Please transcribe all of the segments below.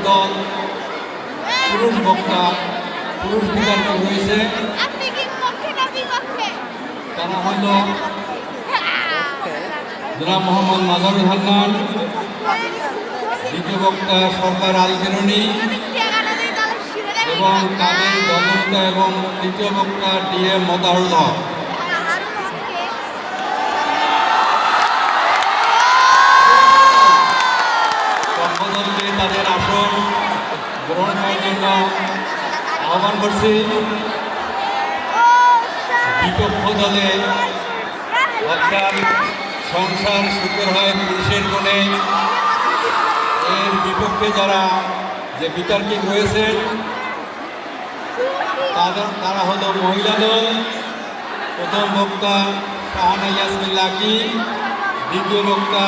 দল পুরুষ বক্তা পুরুষ বিতর্ক রয়েছে। তারা হল জনাব মোহাম্মদ মাজারুল হান্নান, দ্বিতীয় বক্তা সরকার আল বেরুনি এবং তাদের দলনেতা এবং তৃতীয় বক্তা DM মতারুল হক। পক্ষদলকে তাদের আসন গ্রহণ করার জন্য আহ্বান করছি। বিপক্ষ দলে অর্থাৎ সংসার সুখের হয় পুরুষের গুণে এর বিপক্ষে যারা যে বিতর্কিত রয়েছেন তারা হলো মহিলা দল। প্রথম বক্তা শাহানা ইয়াসমিন লাকি, দ্বিতীয় বক্তা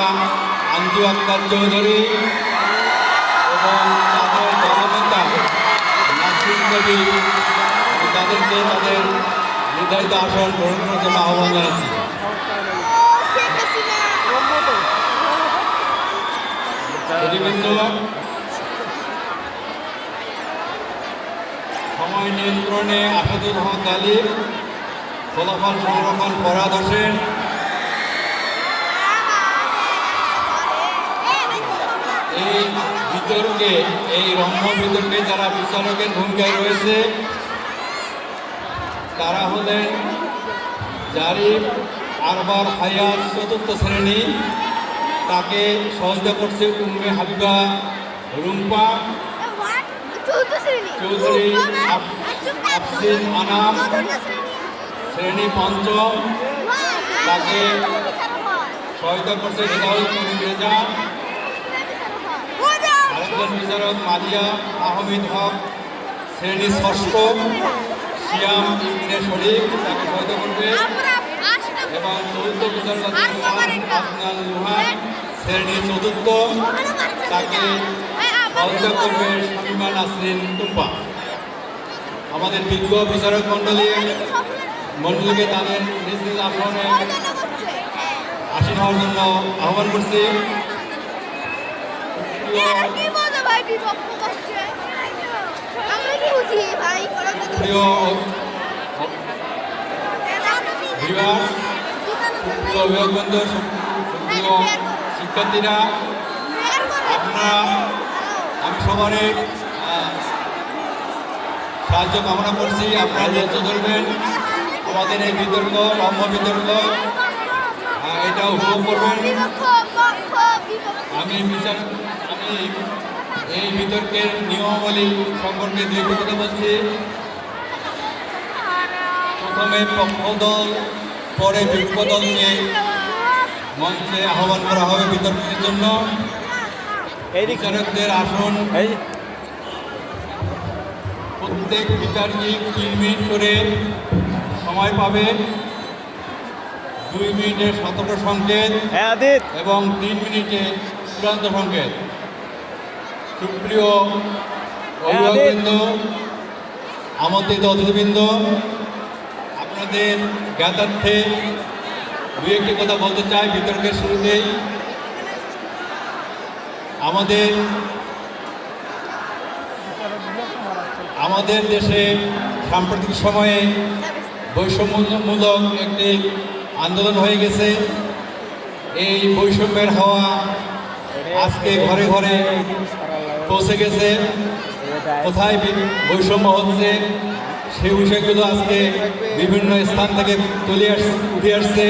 আঞ্জু আক্তার চৌধুরী এবং তাদের দলনেতা নাসির কবি। তাদেরকে তাদের নির্ধারিত আসন গ্রহণ করার জন্য আহ্বান জানাচ্ছি। সময় নিয়ন্ত্রণে আসাদুল হক আলী, ফলাফল সংরক্ষণ ফরহাদ হোসেন। এই বিতর্কে এই রম্য বিতর্কে যারা বিচারকের ভূমিকায় রয়েছে তারা হলেন জারিফ আরবার হায়াত চতুর্থ শ্রেণী, তাকে সহযোগিতা করছে উম্মে হাবিবা রুম্পা চৌধুরী, আফসিন আনাম শ্রেণী পঞ্চম, তাকে সহায়তা করছে রেজাউল করিম রেজা। আরেকজন বিচারক মালিয়া আহমেদ হক শ্রেণী ষষ্ঠ, শিয়াম ইবনে শরীফ তাকে সহায়তা করবে এবং চতুর্থ বিচারক আফনান লুহান শ্রেণী চতুর্থ, তাকে সহায়তা করবে শামিমা নাসরিন টুম্পা। আমাদের বিজ্ঞ বিচারক মণ্ডলীকে তাদের নিজ নিজ আসনে আসীন হওয়ার জন্য আহ্বান করছি। অভিভাবকবৃন্দ, সুপ্রিয় শিক্ষার্থীরা, আপনারা আমি সবারই সাহায্য কামনা করছি। আপনারা ধৈর্য ধরবেন, আমাদের এই বিতর্ক রম্য বিতর্ক এটা উপভোগ করবেন। আমি এই বিতর্কের নিয়মাবলী সম্পর্কে দুই কথা বলছি। প্রথমে পক্ষ দল, পরে বিপক্ষ দলকে মঞ্চে আহ্বান করা হবে বিতর্কের জন্য। বিচারকদের আসন প্রত্যেক বিতর্কে 3 মিনিট করে সময় পাবে। 2 মিনিটে 17 সংকেত এবং 3 মিনিটে চূড়ান্ত সংকেত। সুপ্রিয় অভিভাবকবৃন্দ, আমন্ত্রিত অতিথিবৃন্দ, আপনাদের জ্ঞাতার্থে দু একটি কথা বলতে চাই বিতর্কের শুরুতেই। আমাদের দেশে সাম্প্রতিক সময়ে বৈষম্যমূলক একটি আন্দোলন হয়ে গেছে। এই বৈষম্যের হাওয়া আজকে ঘরে ঘরে পৌঁছে গেছে। কোথায় বৈষম্য হচ্ছে সেই বিষয়গুলো আজকে বিভিন্ন স্থান থেকে উঠে আসছে।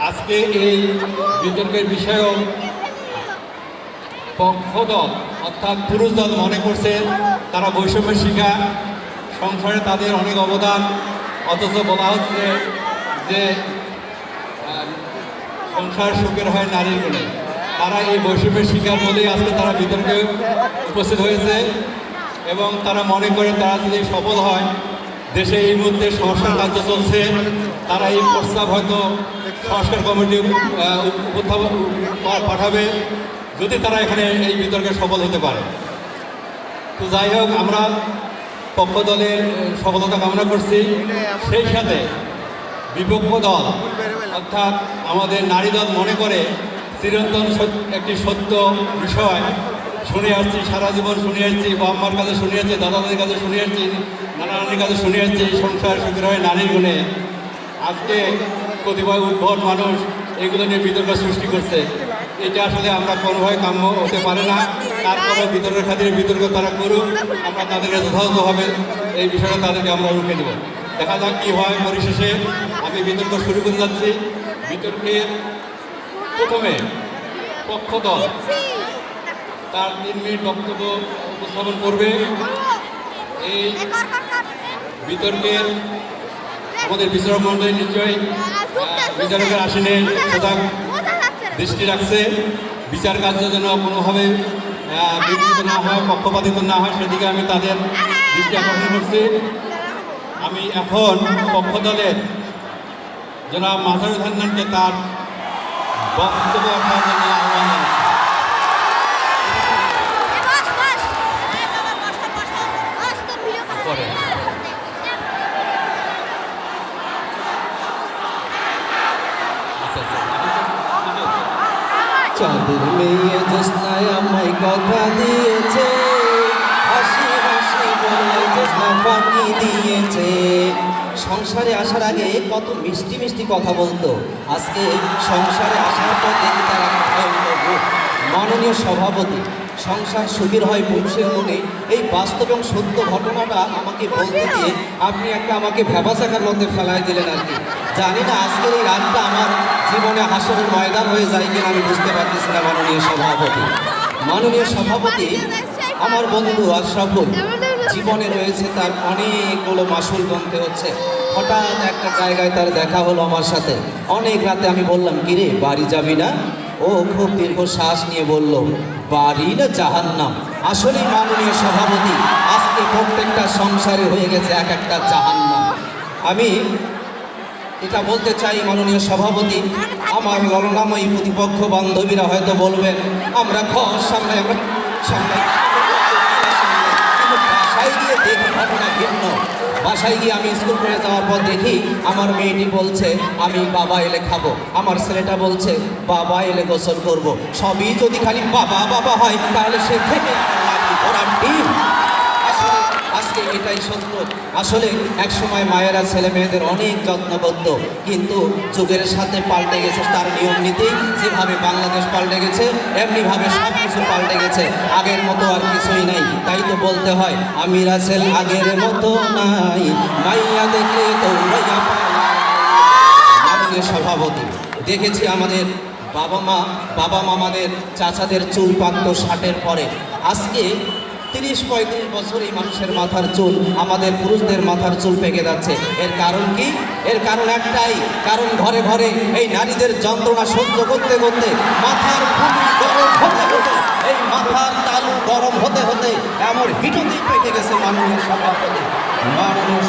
আজকে এই বিতর্কের বিষয়েও পক্ষ দল অর্থাৎ পুরুষ দল মনে করছে তারা বৈষম্যের শিকার, সংসারে তাদের অনেক অবদান, অথচ বলা হচ্ছে যে সংসার সুখের হয় নারীর গুণে। তারা এই বৈষম্যের শিকার বলেই আজকে তারা বিতর্কে উপস্থিত হয়েছে এবং তারা মনে করে তারা যদি সফল হয়, দেশে এই মুহূর্তে সংস্কার কার্য চলছে, তারা এই প্রস্তাব হয়তো সংস্কার কমিটি পাঠাবে যদি তারা এখানে এই বিতর্কে সফল হতে পারে। তো যাই হোক, আমরা পক্ষ দলের সফলতা কামনা করছি। সেই সাথে বিপক্ষ দল অর্থাৎ আমাদের নারী দল মনে করে চিরন্তন একটি সত্য বিষয় শুনে আসছি, সারা জীবন শুনে আসছি, বাবা মার কাছে শুনে আসছি, দাদাদের কাছে শুনে আসছি, নানা নানির কাছে শুনে আসছি, সংসার সুখের হয় নানির গুণে। আজকে কতিপয় উদ্ভট মানুষ এগুলো নিয়ে বিতর্ক সৃষ্টি করছে। এটা আসলে আমরা কোনোভাবে কাম্য হতে পারে না। তারপরে বিতর্কের খাতিরে বিতর্ক তারা করুক, আমরা তাদেরকে যথাযথভাবে এই বিষয়টা তাদেরকে আমরা রুখে দেব। দেখা যাক কী হয়। পরিশেষে আমি বিতর্ক শুরু করতে যাচ্ছি। বিতর্কের প্রথমে পক্ষদল তার 3 মিনিট বক্তব্য উপস্থাপন করবে। এই বিতর্কের আমাদের বিচারক মণ্ডলী নিশ্চয়ই বিচারকের আসনে সজাগ দৃষ্টি রাখছে। বিচার কার্য যেন কোনোভাবে বিঘ্নিত না হয়, পক্ষপাতিত না হয়, সেদিকে আমি তাদের দৃষ্টি আকর্ষণ করছি। আমি এখন পক্ষদলের জনাব মাজারুল হান্নানকে তার বক্তব্য রাখার জন্য আহ্বান জানাচ্ছি। চাঁদের মেয়ে জ্যোৎস্নায় আমায় কথা দিয়েছে, হাসি হাসি বলে জ্যোৎস্না ফাঁকি দিয়েছে। সংসারে আসার আগে কত মিষ্টি মিষ্টি কথা বলতো, আজকে সংসারে আসার পর দেখি তারা মাননীয় সভাপতি, সংসার সুখের হয় পুরুষের মনে, এই বাস্তব এবং সত্য ঘটনাটা আমাকে বলতে দিয়ে আপনি একটা আমাকে ভ্যাবাচাকার মধ্যে ফেলাই দিলেন আর কি। জানি না আজকের এই রাতটা আমার জীবনে হাসরের ময়দান হয়ে যায় কিনা আমি বুঝতে পারতেছি না। মাননীয় সভাপতি আমার বন্ধু আশরাফুল, জীবনে রয়েছে তার অনেকগুলো মাসুল গুনতে হচ্ছে। হঠাৎ একটা জায়গায় তার দেখা হলো আমার সাথে, অনেক রাতে আমি বললাম, কিরে বাড়ি যাবি না? ও খুব দীর্ঘ শ্বাস নিয়ে বলল, বাড়ি না জাহান্নাম। আসলেই মাননীয় সভাপতি, আজকে প্রত্যেকটা সংসারে হয়ে গেছে এক একটা জাহান্নাম। আমি এটা বলতে চাই মাননীয় সভাপতি, আমার ললনাময়ী প্রতিপক্ষ বান্ধবীরা হয়তো বলবেন আমরা ঘর সামনে, আমরা সামনে, কিন্তু বাসায় গিয়ে দেখি ঘটনা ভিন্ন। বাসায় গিয়ে আমি স্কুল করে যাওয়ার পর দেখি আমার মেয়েটি বলছে আমি বাবা এলে খাবো, আমার ছেলেটা বলছে বাবা এলে গোসল করব। সবই যদি খালি বাবা বাবা হয় তাহলে সে থেকে ওরা ডিম। আজকে এটাই সত্য। আসলে একসময় মায়েরা ছেলে মেয়েদের অনেক যত্ন করত, কিন্তু যুগের সাথে পাল্টে গেছে তার নিয়ম নীতি। যেভাবে বাংলাদেশ পাল্টে গেছে এমনিভাবে সব কিছু পাল্টে গেছে, আগের মতো আর কিছুই নাই। তাই তো বলতে হয় আমিরা ছেলে আগের মতো নাই, মাইয়া দেখলে তো মাননীয় সভাপতি, দেখেছি আমাদের বাবা মামাদের চাচাদের চুল পাকত 60-এর পরে। আজকে 30-35 বছর এই মানুষের মাথার চুল, আমাদের পুরুষদের মাথার চুল পেকে যাচ্ছে। এর কারণ কি? এর কারণ একটাই, কারণ ঘরে ঘরে এই নারীদের যন্ত্রণা সহ্য করতে করতে মাথার গরম হতে হতে, এই মাথার তালু গরম হতে হতে এমন হিটতেই পেকে গেছে। মাননীয়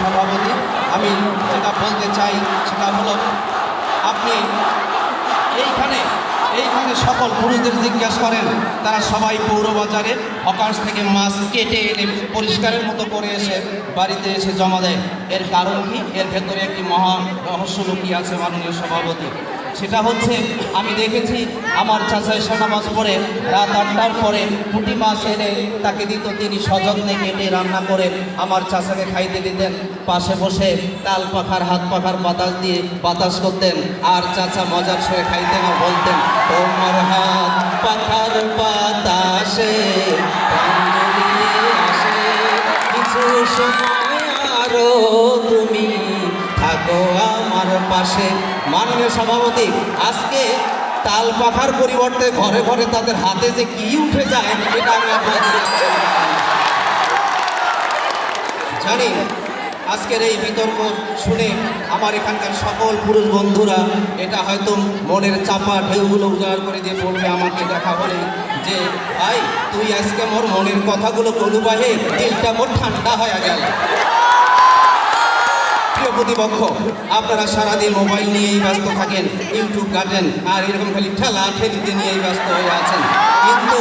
সভাপতি, আমি যেটা বলতে চাই সেটা হলো, আপনি এইখানে সকল পুরুষদের জিজ্ঞাসা করেন, তারা সবাই পৌরবাজারে হকার্স থেকে মাছ কেটে এনে পরিষ্কারের মতো করে এসে বাড়িতে এসে জমা দেয়। এর কারণ কি? এর ভেতরে একটি মহান রহস্য লুকিয়ে আছে মাননীয় সভাপতি। সেটা হচ্ছে, আমি দেখেছি আমার চাচা এসে নামাজ পড়ে রাত 8টার পরে পুঁটি মাছ এনে তাকে দিত, তিনি সযত্নে কেটে রান্না করে আমার চাচাকে খাইতে দিতেন। পাশে বসে তাল পাখার হাত পাখার বাতাস দিয়ে বাতাস করতেন, আর চাচা মজার সঙ্গে খাইতেন আর বলতেন, তোমার হাত পাখার বাতাসে আসে কিছু সময় আরো তুমি থাকো আমার পাশে। মাননীয় সভাপতি, আজকে তাল পাখার পরিবর্তে ঘরে ঘরে তাদের হাতে যে কি উঠে যায় এটা আমি জানি। আজকের এই বিতর্ক শুনে আমার এখানকার সকল পুরুষ বন্ধুরা এটা হয়তো মনের চাপা ঢেউগুলো উজাড় করে দিয়ে বলবে আমাকে দেখা হলে যে, ভাই তুই আজকে মোর মনের কথাগুলো বলু বাহে, দিলটা মোর ঠান্ডা হয়ে গেল। প্রতিপক্ষ, আপনারা সারাদিন মোবাইল নিয়েই ব্যস্ত থাকেন, ইউটিউব ঘাটেন, আর এরকম খালি ঠেলা ঠেলিতে নিয়েই ব্যস্ত হয়ে আছেন। কিন্তু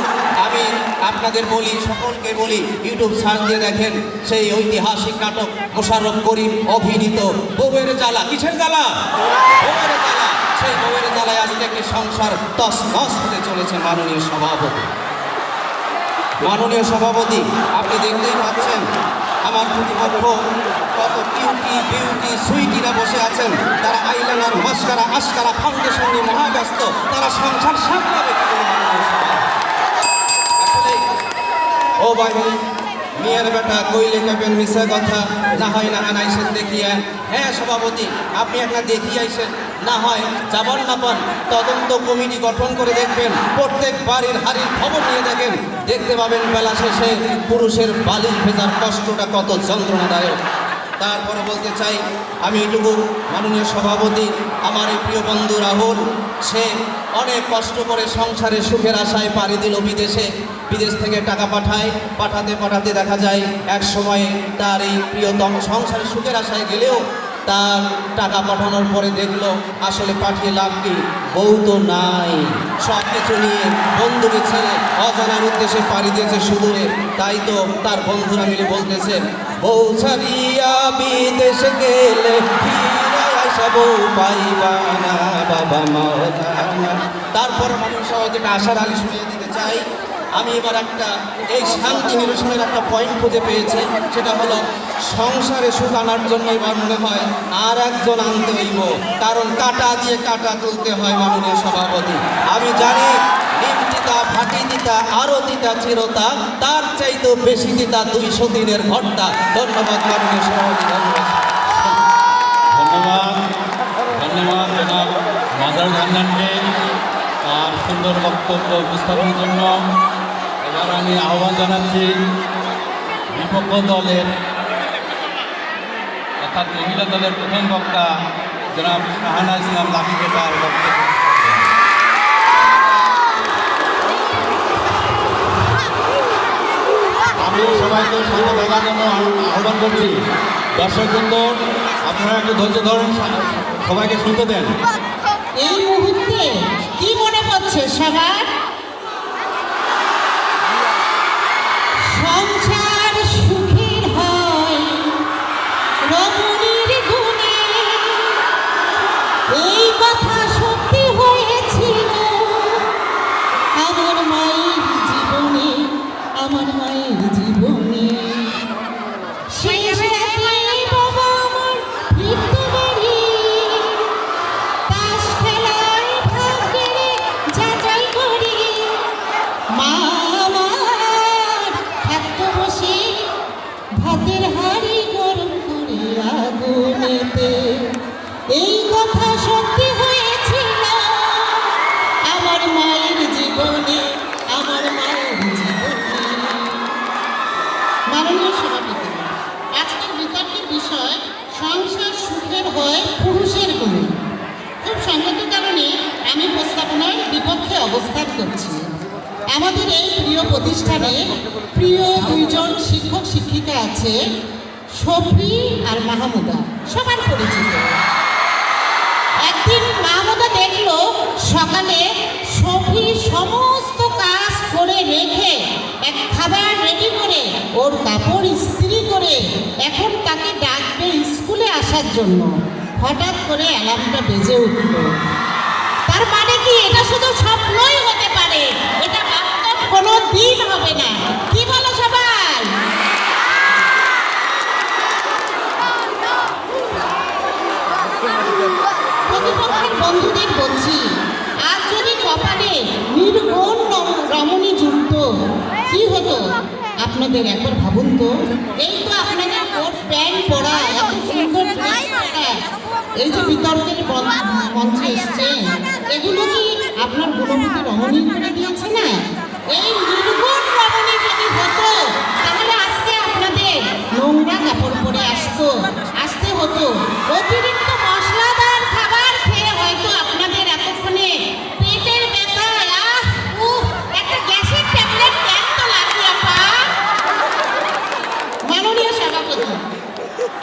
আমি আপনাদের বলি, সকলকে বলি, ইউটিউব সার্চ দিয়ে দেখেন সেই ঐতিহাসিক নাটক মোশাররফ করিম অভিনীত বউয়ের জ্বালা। কিসের জ্বালা? বউয়ের জ্বালা। সেই বউয়ের জ্বালায় আজকে একটি সংসার তছনছ হতে চলেছে মাননীয় সভাপতি। মাননীয় সভাপতি, আপনি দেখতেই পাচ্ছেন আমার প্রতিপক্ষ কত বিউটি সুইটিরা বসে আছেন। তারা আইলাইনার, মাস্কারা, আস্কারা, ফাউন্ডেশন নিয়ে মহাব্যস্ত। তারা সংসার সামলাবে কি করে মাননীয় সভাপতি? আসলে ও ভাই মিয়ার বেটা কইলে কবেন মিশা কথা, না হয় না আনাইছেন দেখিয়া। হ্যাঁ সভাপতি, আপনি একটা দেখিয়ে আইছেন, না হয় যাবার না পান তদন্ত কমিটি গঠন করে দেখবেন, প্রত্যেক বাড়ির হাড়ির খবর নিয়ে দেখেন, দেখতে পাবেন বেলা শেষে পুরুষের বালির ভেজার কষ্টটা কত যন্ত্রণাদায়ক। তারপরে বলতে চাই আমি এটুকু, মাননীয় সভাপতি, আমার এই প্রিয় বন্ধু রাহুল, সে অনেক কষ্ট করে সংসারে সুখের আশায় পাড়ি দিল বিদেশে। বিদেশ থেকে টাকা পাঠাতে পাঠাতে দেখা যায় এক সময়ে তার এই প্রিয়তম সংসারে সুখের আশায় গেলেও তার টাকা পাঠানোর পরে দেখলো আসলে পাঠিয়ে লাভ কি, বউ তো নাই। সব কিছু নিয়ে বন্ধুকে ছেড়ে অজানার উদ্দেশ্যে পাড়ি দিয়েছে সুদূরে। তাই তো তার বন্ধুরা মিলে বলতেছে, বউ ছাড়িয়া বিদেশে গেলে ফিরে আসা বউ পাইবা না বাবা মাওলানা। তারপর মানুষ যেটা আশার আলী শুনিয়ে দিতে চাই, আমি এবার একটা এই শান্তি নিরসনের একটা পয়েন্ট খুঁজে পেয়েছি, সেটা হলো সংসারে সুখ আনার জন্য এবার মনে হয় আর একজন আনতে হইব, কারণ কাটা দিয়ে কাটা তুলতে হয় মাননীয় সভাপতি। আমি জানি নিম দিতা, ভাটি দিতা, আরও দিতা চিরতা, তার চাইতেও বেশি দিতা 200 দিনের ঘরটা। ধন্যবাদ মাননীয় সভাপতি, ধন্যবাদ। ধন্যবাদ ধন্যবাদ জনাব মাজারুল হান্নানকে তার সুন্দর বক্তব্য উপস্থাপনের জন্য। এবার আমি আহ্বান জানাচ্ছি বিপক্ষ দলের অর্থাৎ মহিলা দলের প্রথম বক্তা জনাব শাহানা ইসলাম লাকিকে তার বক্তব্য। আমি সবাইকে সামনে দেখার জন্য আহ্বান করছি। দর্শকবৃন্দ, আপনারা একটু ধৈর্য ধরুন, সবাইকে শুনতে দেন। এই মুহূর্তে কি মনে হচ্ছে সবার? সংসার সুখের হয় রমণীর গুণে, এই কথা সত্যি হয়েছিল আমার মায়ের জীবনে, আমার মায়ের জীবনে। শেষ রাতে বাবা আমার ফিরতে দেরি, তাস খেলায় ভাগ্যেরে যাচাই করি, মা আমার থাকতো বসে ভাতের হাঁড়ি গরম করে আগুনেতে। এই কথা সত্যি হয়েছিল আমার মায়ের জীবনে, আমার মায়ের জীবনে। মাননীয় সভাপতি, আজকের বিতর্কের বিষয় সংসার সুখের হয় পুরুষের গুণে। খুব সঙ্গত কারণে আমি প্রস্তাবনার বিপক্ষে অবস্থান করছি। আমাদের এই প্রিয় প্রতিষ্ঠানে প্রিয় দুইজন শিক্ষক শিক্ষিকা আছে, শফি আর মাহমুদা, সবার পরিচিত। একদিন মাহমুদা দেখলো সকালে শফি সমস্ত কাজ করে রেখে এক খাবার রেডি করে ওর কাপড় ইস্ত্রি করে এখন তাকে ডাকবে স্কুলে আসার জন্য। হঠাৎ করে অ্যালার্মটা বেজে উঠল। তার মানে কি এটা শুধু স্বপ্নই হতে পারে, এটা বাস্তব কোনো দিন হবে না। কি বলো সবাই? প্রতিপক্ষের বন্ধুদের বলছি, আজ যদি কপালে নির্গুণ রমণী জুটত কি হতো আপনাদের একবার ভাবুন তো। এই তো আপনাদের কোট প্যান্ট পরা, এত সুন্দর ড্রেস পরা, এই যে বিতর্কের মঞ্চে এসছেন, এগুলো কি আপনার গুণবতী রমণী করে দিয়েছে না? এই নির্গুণ রমণী যদি হতো তাহলে আজকে আপনাদের নোংরা কাপড় পরে আসতে হতো। অতিরিক্ত মশলাদার খাবার খেয়ে হয়তো আপনাদের এতক্ষণে পেটের ব্যথা, একটা গ্যাসের ট্যাবলেট দেন তো লাগিয়ে আপা। মাননীয় সভাপতি,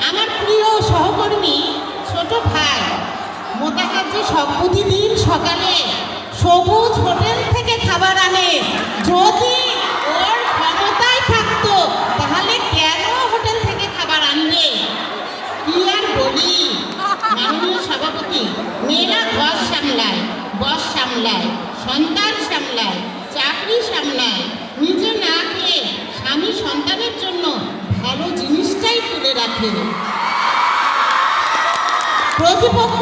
আমার প্রিয় সহকর্মী ছোট ভাই মোতাহাজি প্রতিদিন সকালে সবুজ হোটেল থেকে খাবার আনে। যদি ওর ক্ষমতায় থাকতো তাহলে কেন হোটেল থেকে খাবার আনবে? কি আর বলি মাননীয় সভাপতি, মেয়েরা ঘর সামলায়, বস সামলায়, সন্তান সামলায়, চাকরি সামলায়, নিজে না খেয়ে দেখে। প্রতিপক্ষ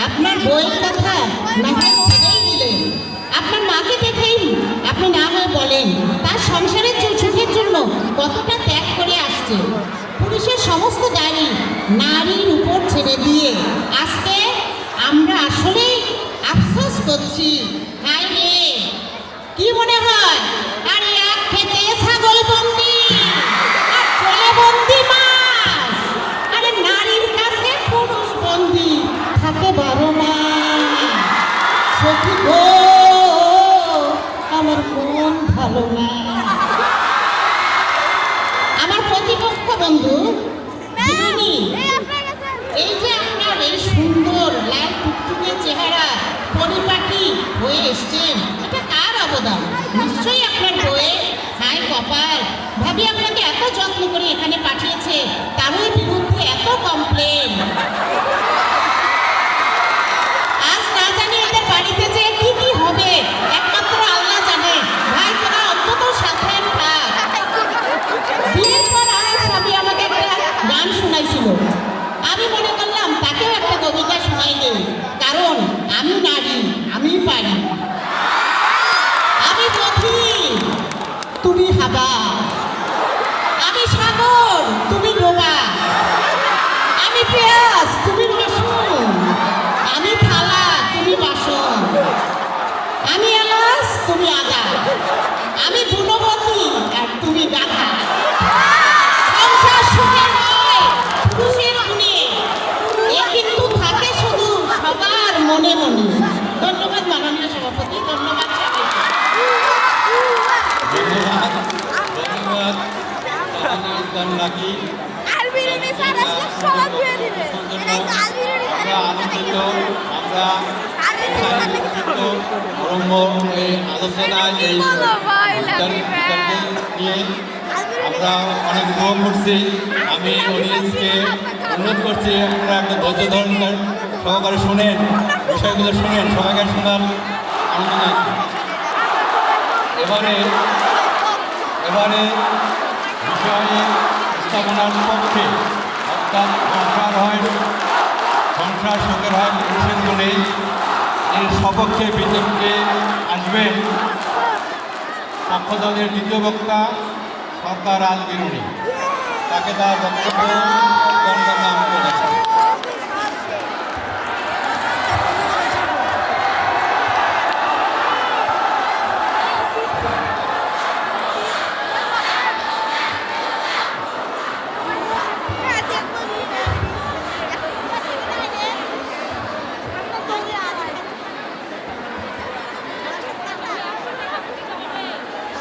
আপনার বইয়ের কথা না হয় ছেড়েই দিলেন, আপনার মাকে দেখেই আপনি না হয় বলেন তার সংসারের সুখের জন্য কতটা ত্যাগ করে আসছে। পুরুষের সমস্ত দাড়ি নারীর উপর ছেড়ে দিয়ে আজকে আমরা আসলেই আফসোস করছি। হায় রে, কি মনে হয় আরে এক খেতে ছাগল বন্দি আর চলে বন্দি মাছ, আরে নারীর কাছে পুরুষ বন্দি থাকে 12 মাস। সখী গো, আমার মন ভালো না। আমার প্রতিপক্ষ বন্ধু দিদিমণি, এই যে আপনার এই সুন্দর লাল টুকটুকে চেহারা পরিপাটি হয়ে এসছেন, এটা কার অবদান? নিশ্চয়ই আপনার বউয়ে। হাই কপাল, ভাবি আপনাকে এত যত্ন করে এখানে পাঠিয়েছে, তারই বিরুদ্ধে এত কমপ্লেন। আজ না জানি এদের বাড়িতে যে কি কি হবে একমাত্র আল্লাহ জানে। ভাই তোরা অন্তত সাবধান থাক। বিয়ের পর আমার স্বামী আমাকে একটা গান শোনাইছিল, আমি মনে করলাম তাকেও একটা কবিতা শোনাই দেই, কারণ আমি নারী, আমি পারি। আমি পথি, তুমি হাবা, আমি সাগর, তুমি ডোবা, আমি পেঁয়াজ, তুমি রসুন, আমি থালা, তুমি বাসন, আমি এলাচ, তুমি আদা, আমি গুণবতী আর তুমি গাধা। সংসার সুখের হয় পুরুষের গুণে, এ কিন্তু থাকে শুধু সবার মনে মনে। ধন্যবাদ মাননীয় সভাপতি, ধন্যবাদ সবাইকে। ধন্যবাদ ধন্যবাদ ইসলাম নাকি আলবিরুনি স্যার আসলে সব দিয়ে দিবে। এটা আলবিরুনি আমরা আনন্দিত, আমরা ব্রহ্ম এই আলোচনায় এই বিজ্ঞানকে নিয়ে আমরা অনেক উপভোগ করছি। আমি অডিয়েন্সকে অনুরোধ করছি আপনারা একটা ধৈর্য ধরনের সহকারে শোনেন, বিষয়গুলো শোনেন, সবাইকে শোনার আনন্দ আছে। এবারে বিষয়ে স্থাপনার পক্ষে, অর্থাৎ সংসার সুখের হয় পুরুষের গুণে, এর সপক্ষে বিতর্কে আসবেন পক্ষদলের দ্বিতীয় বক্তা সরকার আলবিরুনি। তাকে তার বক্তব্য নাম করেছে।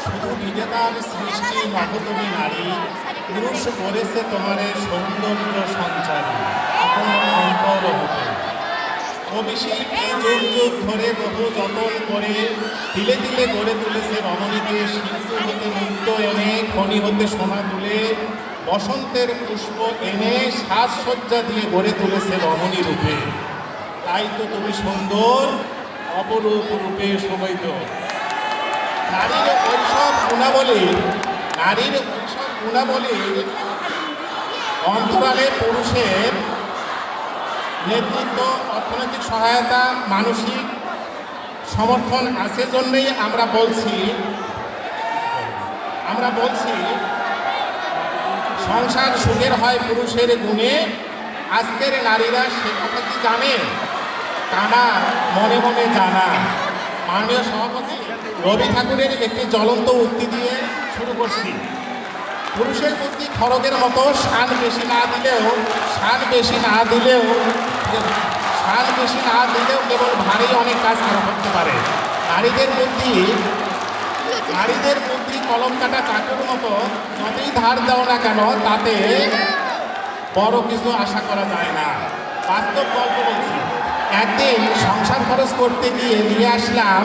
শুধু বিজেতার সৃষ্টি নবতমী নারী, পুরুষ করেছে তোমারে সৌন্দর্য সঞ্চারী আপন অন্তর হতে। কবিশিল্পী যুগ যুগ ধরে বহু যতন করে তিলে তিলে গড়ে তুলেছে রমণীকে। শিশু হতে মুক্ত এনে, খনি হতে সোনা তুলে, বসন্তের পুষ্প এনে সাজসজ্জা দিয়ে গড়ে তুলেছে রমণী রূপে। তাই তো তুমি সুন্দর, অপরূপ রূপে শোভিত। নারীর ওইসব গুণাবলীর অন্তরালে পুরুষের নেতৃত্ব, অর্থনৈতিক সহায়তা, মানসিক সমর্থন আছে জন্যই আমরা বলছি সংসার সুখের হয় পুরুষের গুণে। আজকের নারীরা সে কথা কি জানে? কানা মনে মনে জানা। মাননীয় সভাপতি রবি ঠাকুরের একটি জ্বলন্ত উক্তি দিয়ে শুরু করছি। পুরুষের প্রতি খড়গের মতো শান বেশি না দিলেও কেবল ভারী অনেক কাজ করা করতে পারে। নারীদের বুদ্ধি কলম কাটা চাকুর মতো, যতই ধার দাও না কেন তাতে বড় কিছু আশা করা যায় না। বাস্তব গল্প বলছি। একদিন সংসার খরচ করতে গিয়ে নিয়ে আসলাম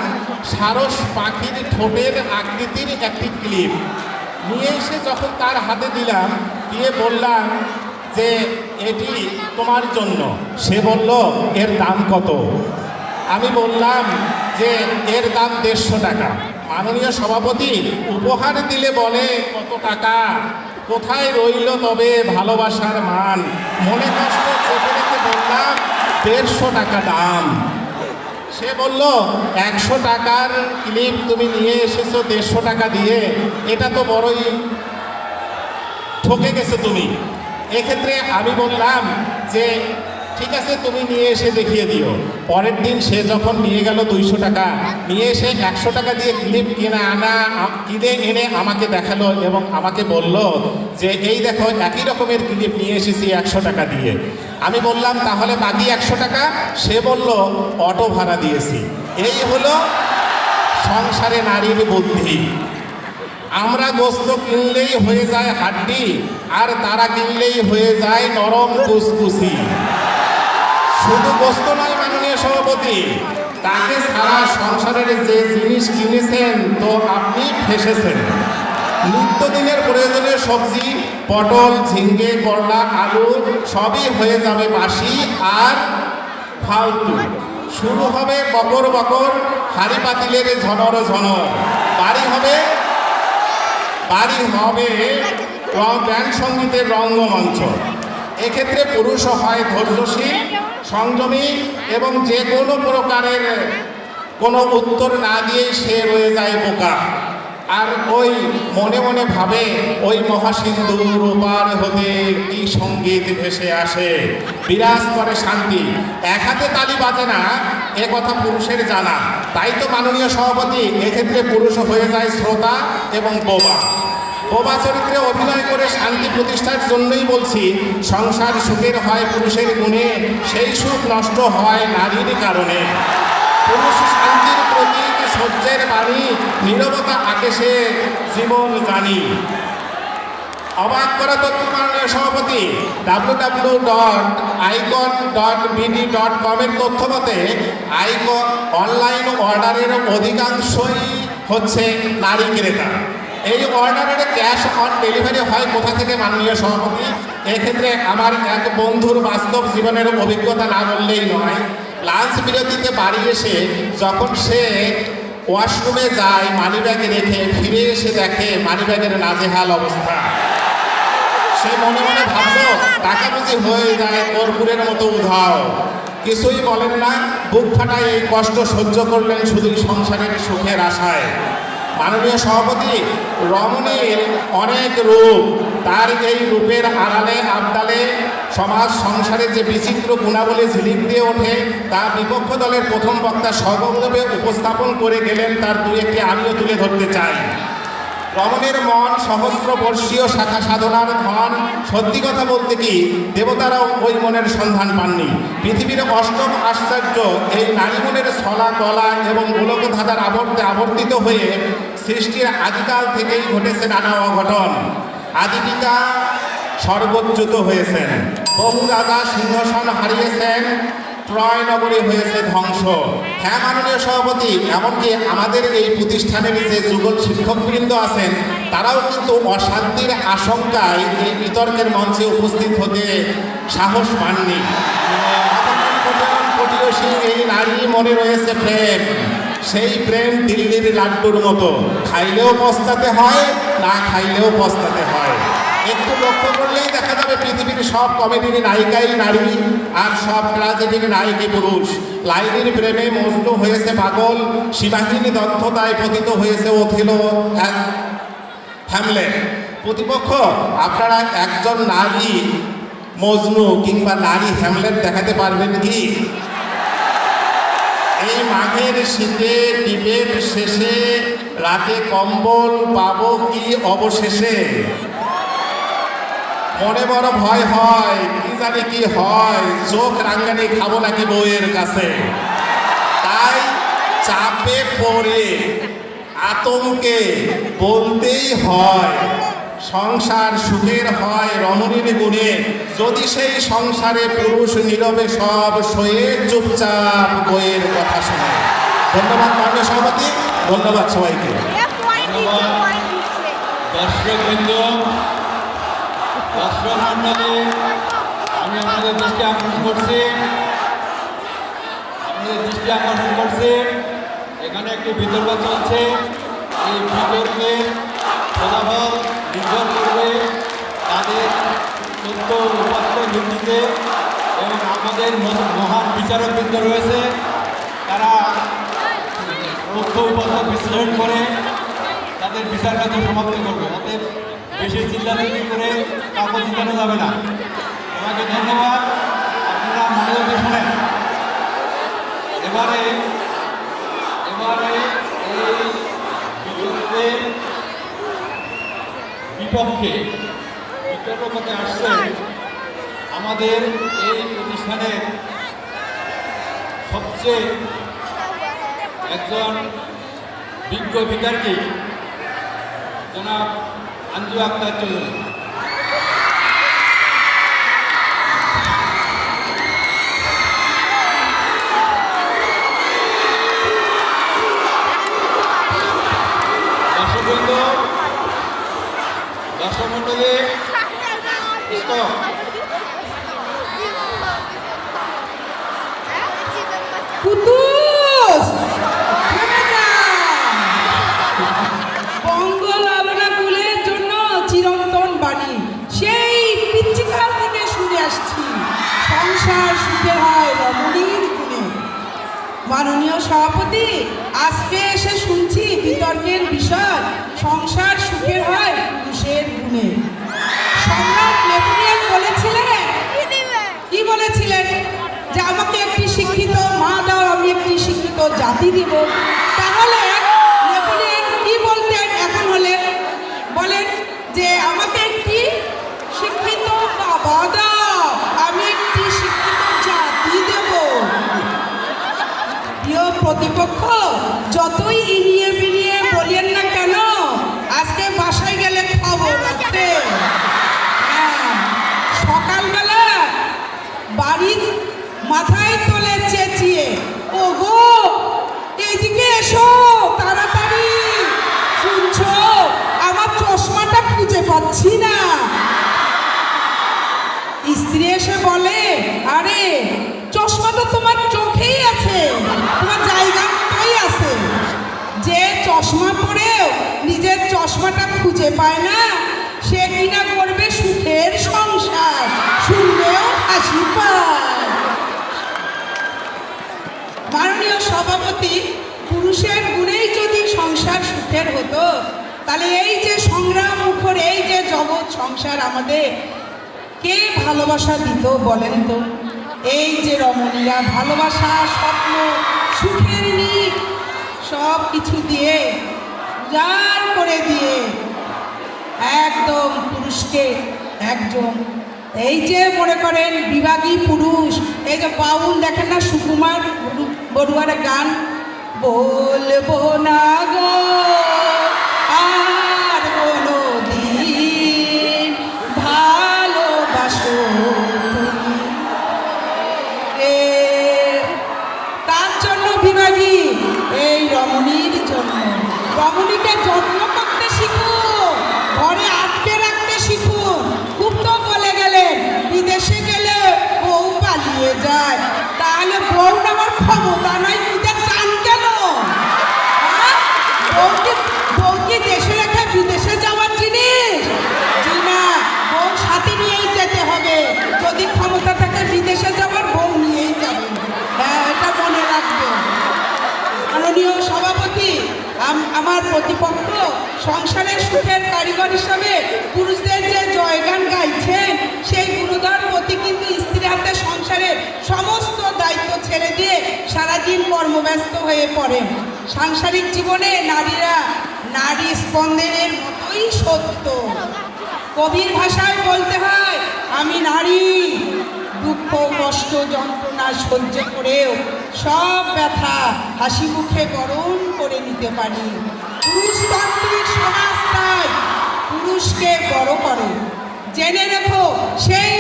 সারস পাখির ঠোঁটের আকৃতির একটি ক্লিপ। নিয়ে এসে যখন তার হাতে দিলাম, দিয়ে বললাম যে এটি তোমার জন্য। সে বলল, এর দাম কত? আমি বললাম যে এর দাম 150 টাকা। মাননীয় সভাপতি উপহার দিলে বলে কত টাকা? কোথায় রইল তবে ভালোবাসার মান? মনে কষ্ট চেপে রেখে বললাম 150 টাকা দাম। সে বলল 100 টাকার ক্লিপ তুমি নিয়ে এসেছো 150 টাকা দিয়ে, এটা তো বড়ই ঠকে গেছো তুমি। এক্ষেত্রে আমি বললাম যে ঠিক আছে, তুমি নিয়ে এসে দেখিয়ে দিও। পরের দিন সে যখন নিয়ে গেল 200 টাকা, নিয়ে এসে 100 টাকা দিয়ে ক্লিপ কিনে এনে আমাকে দেখালো এবং আমাকে বলল যে এই দেখো একই রকমের ক্লিপ নিয়ে এসেছি 100 টাকা দিয়ে। আমি বললাম তাহলে বাকি 100 টাকা? সে বলল অটো ভাড়া দিয়েছি। এই হলো সংসারে নারীর বুদ্ধি। আমরা গোস্ত কিনলেই হয়ে যায় হাড্ডি, আর তারা কিনলেই হয়ে যায় নরম কুসকুসি। শুধু গোস্ত নয় মাননীয় সভাপতি, তাকে সারা সংসারের যে জিনিস কিনেছেন তো আপনি ফেসেছেন। নিত্যদিনের প্রয়োজনীয় সবজি, পটল, ঝিঙ্গে, করলা, আলু সবই হয়ে যাবে বাসি আর ফালতু। শুরু হবে বকর বকর, হাড়ি পাতিলের ঝনর ঝনর। বাড়ি হবে ব্যান্ড সঙ্গীতের রঙ্গমঞ্চ। এক্ষেত্রে পুরুষও হয় ধৈর্যশীল, সংযমী এবং যে কোনো প্রকারের কোনো উত্তর না দিয়েই সে রয়ে যায় বোকা। আর ওই মনে মনে ভাবে ওই মহাসিন্ধুর ওপার হতে কি সঙ্গীত ভেসে আসে, বিরাজ করে শান্তি। এক হাতে তালি বাজে না, এ কথা পুরুষের জানা। তাই তো মাননীয় সভাপতি, এক্ষেত্রে পুরুষ হয়ে যায় শ্রোতা এবং বোবা। বোবা চরিত্রে অভিনয় করে শান্তি প্রতিষ্ঠার জন্যই বলছি, সংসার সুখের হয় পুরুষের গুণে, সেই সুখ নষ্ট হয় নারীর কারণে। পুরুষ শান্তির প্রতীক, সহ্যের বাণী, নীরবতা আকেশে জীবন জানি। অবাক করা তথ্য মাননীয় সভাপতি, www.icon.bd.com এর তথ্য মতে আইকন অনলাইন অর্ডারের অধিকাংশই হচ্ছে নারী ক্রেতা। এই অর্ডারের ক্যাশ অন ডেলিভারি হয় কোথা থেকে মাননীয় সভাপতি? এক্ষেত্রে আমার এক বন্ধুর বাস্তব জীবনের অভিজ্ঞতা না বললেই নয়। লাঞ্চ বিরতিতে বাড়ি এসে যখন সে ওয়াশরুমে যায় মানিব্যাগে রেখে, ফিরে এসে দেখে মানিব্যাগের নাজেহাল অবস্থা। সে মনে মনে ভাবলো টাকা বুঝি হয়ে যায় কর্পূরের মতো উধাও। কিছুই বলেন না, বুক ফাটায় এই কষ্ট সহ্য করলেন শুধুই সংসারের সুখের আশায়। মাননীয় সভাপতি, রমণীর অনেক রূপ, তার এই রূপের আড়ালে আবদালে সমাজ সংসারে যে বিচিত্র গুণাবলী ঝিলিক দিয়ে ওঠে তা বিপক্ষ দলের প্রথম বক্তা সগৌরবে উপস্থাপন করে গেলেন। তার দু একটি আমিও তুলে ধরতে চাই। রমণীর মন সহস্রবর্ষীয় শাখা সাধনার ধন। সত্যি কথা বলতে কি, দেবতারাও ওই মনের সন্ধান পাননি। পৃথিবীর অষ্টম আশ্চর্য এই নারী মনের ছলা কলা এবং গোলকধাঁধার আবর্তে আবর্তিত হয়ে সৃষ্টির আদিকাল থেকেই ঘটেছে নানা অঘটন। আদি পিতা সর্বোচ্যুত হয়েছেন, বহু রাজা সিংহাসন হারিয়েছেন, ট্রয় নগরী হয়েছে ধ্বংস। হ্যাঁ মাননীয় সভাপতি, এমনকি আমাদের এই প্রতিষ্ঠানের যে যুগল শিক্ষকবৃন্দ আছেন তারাও কিন্তু অশান্তির আশঙ্কায় এই বিতর্কের মঞ্চে উপস্থিত হতে সাহস পাননি। এই নারী মনে রয়েছে প্রেম, সেই প্রেম দিল্লির লাড্ডুর মতো, খাইলেও পস্তাতে হয়, না খাইলেও পস্তাতে হয়। একটু লক্ষ্য করলেই দেখা যাবে পৃথিবীর সব কমেডির নায়িকাই নারী আর সব ট্র্যাজেডির নায়িকা পুরুষ। লাইলির প্রেমে মজনু হয়েছে পাগল, সীমাহীন দক্ষতায় পতিত হয়েছে ওথেলো, হ্যামলেট। প্রতিপক্ষ, আপনারা একজন নারী মজনু কিংবা নারী হ্যামলেট দেখাতে পারবেন কি? এই মাঘের শীতে ডিবেট শেষে রাতে কম্বল পাবো কি অবশেষে? মনে বড় ভয় হয়, কি জানি কি হয়, চোখ রাঙ্গানি খাবো নাকি বউয়ের কাছে। তাই চাপে পড়ে আতঙ্কে বলতেই হয়, সংসার সুখের হয় রমণীর গুণে, যদি সেই সংসারে পুরুষ নীরবে সব সয়ে চুপচাপ বইয়ের কথা শোনে। ধন্যবাদ মাননীয় সভাপতি, ধন্যবাদ সবাইকে। দর্শকবৃন্দ, দর্শক মণ্ডলী, আমি আপনাদের দৃষ্টি আকর্ষণ করছি, এখানে একটি বিতর্ক চলছে। এই বিতর্কের ফলাফল নির্ভর করবে তথ্য উপাত্ত ভিত্তিতে এবং আমাদের মহান বিচারকবৃন্দ রয়েছে, তারা তথ্য উপাত্ত বিশ্লেষণ করে তাদের বিচার কার্য সমাপ্ত করবে। অতএব বেশি চিল্লাচিল্লি করে কাউকে জিতানো যাবে না। তোমাকে ধন্যবাদ, আপনারা মনোযোগ দিয়ে শোনেন। এবারে এই বিতর্কের বিপক্ষে বিতর্ক করতে আসছেন আমাদের এই প্রতিষ্ঠানের সবচেয়ে একজন বিজ্ঞ বিজ্ঞানী জনাব আঞ্জু আক্তার চৌধুরী। দর্শক মন্ডলী, কুতুস বঙ্গ লালনা কুলের জন্য চিরন্তন বাণী সেই পিচ্চিকাল থেকে শুনে আসছি। সংসার সুখে হয় রমণীর গুণে। মাননীয় সভাপতি, আজকে এসে শুনছি বিতর্কের বিষয় সংসার সুখের হয় পুরুষের গুণে। সম্রাট নেপোলিয়ন বলেছিলেন, কি বলেছিলেন? যে আমাকে একটি শিক্ষিত মা দাও, আমি একটি শিক্ষিত জাতি দিব। তাহলে নেপোলিয়ন কি বলতেন এখন হলে? বলেন যে আমাকে একটি শিক্ষিত বাবা দাও, আমি একটি শিক্ষিত জাতি দেব। প্রিয় প্রতিপক্ষ, যতই ইনিয়ে বিনিয়ে বলেন না কেন, আজকে বাসায় গেলে খবর আছে। সকালবেলা বাড়ির মাথায় তোলে চেঁচিয়ে, ও গো এইদিকে এসো তাড়াতাড়ি, শুনছো আমার চশমাটা খুঁজে পাচ্ছি না। স্ত্রী এসে বলে, আরে চশমা তো তোমার চোখেই আছে, তোমার জায়গা মতোই আছে। যে চশমা পরেও নিজের চশমাটা খুঁজে পায় না, সে কিনা করবে সুখের সংসার, শুনলেও হাসি পায়। মাননীয় সভাপতি, পুরুষের গুণেই যদি সংসার সুখের হতো, তাহলে এই যে সংগ্রাম মুখর এই যে জগৎ সংসার আমাদের কে ভালোবাসা দিত বলেন তো? এই যে রমণীরা ভালোবাসা, স্বপ্ন, সুখের নিক সব কিছু দিয়ে উজাড় করে দিয়ে একদম পুরুষকে একজন, এই যে মনে করেন বিভাগী পুরুষ, এই যে বাউল দেখেন না সুকুমার বড়ুয়ার গান, বলবো না গো আর কোনো দিন ভালোবাসো তুমি, তার জন্য বিভাগী এই রমণীর জন্য। রমণীকে যত্ন করতে শিখুন, ঘরে আটকে রাখতে শিখুন। খুব তো বলে গেলেন বিদেশে গেলে বউ পালিয়ে যায়, তাহলে বউ নেওয়ার ক্ষমতা নাই, বিদেশ চান কেন? বউ কি দেশে রেখে বিদেশে যাওয়ার জিনিস? জি না, বউ সাথে নিয়েই যেতে হবে। যদি ক্ষমতা থাকে বিদেশে যাওয়ার, বউ নিয়েই যাবেন। হ্যাঁ, এটা মনে রাখবেন। মাননীয় সভাপতি, আমার প্রতিপক্ষ সংসারের সুখের কারিগর হিসাবে পুরুষদের যে জয়গান গাইছেন, সেই গুরুধর পতি কিন্তু স্ত্রীর হাতে সংসারের সমস্ত দায়িত্ব ছেড়ে দিয়ে সারাদিন কর্মব্যস্ত হয়ে পড়েন। সাংসারিক জীবনে নারীরা নারী স্পন্দনের মতোই সত্য। কবির ভাষায় বলতে হয়, আমি নারী, দুঃখ কষ্ট যন্ত্রণা সহ্য করেও সব ব্যথা হাসি মুখে বরণ করে নিতে পারি। পুরুষতান্ত্রিক সমাজ তাই পুরুষকে বড় করে। জেনে রেখো, সেই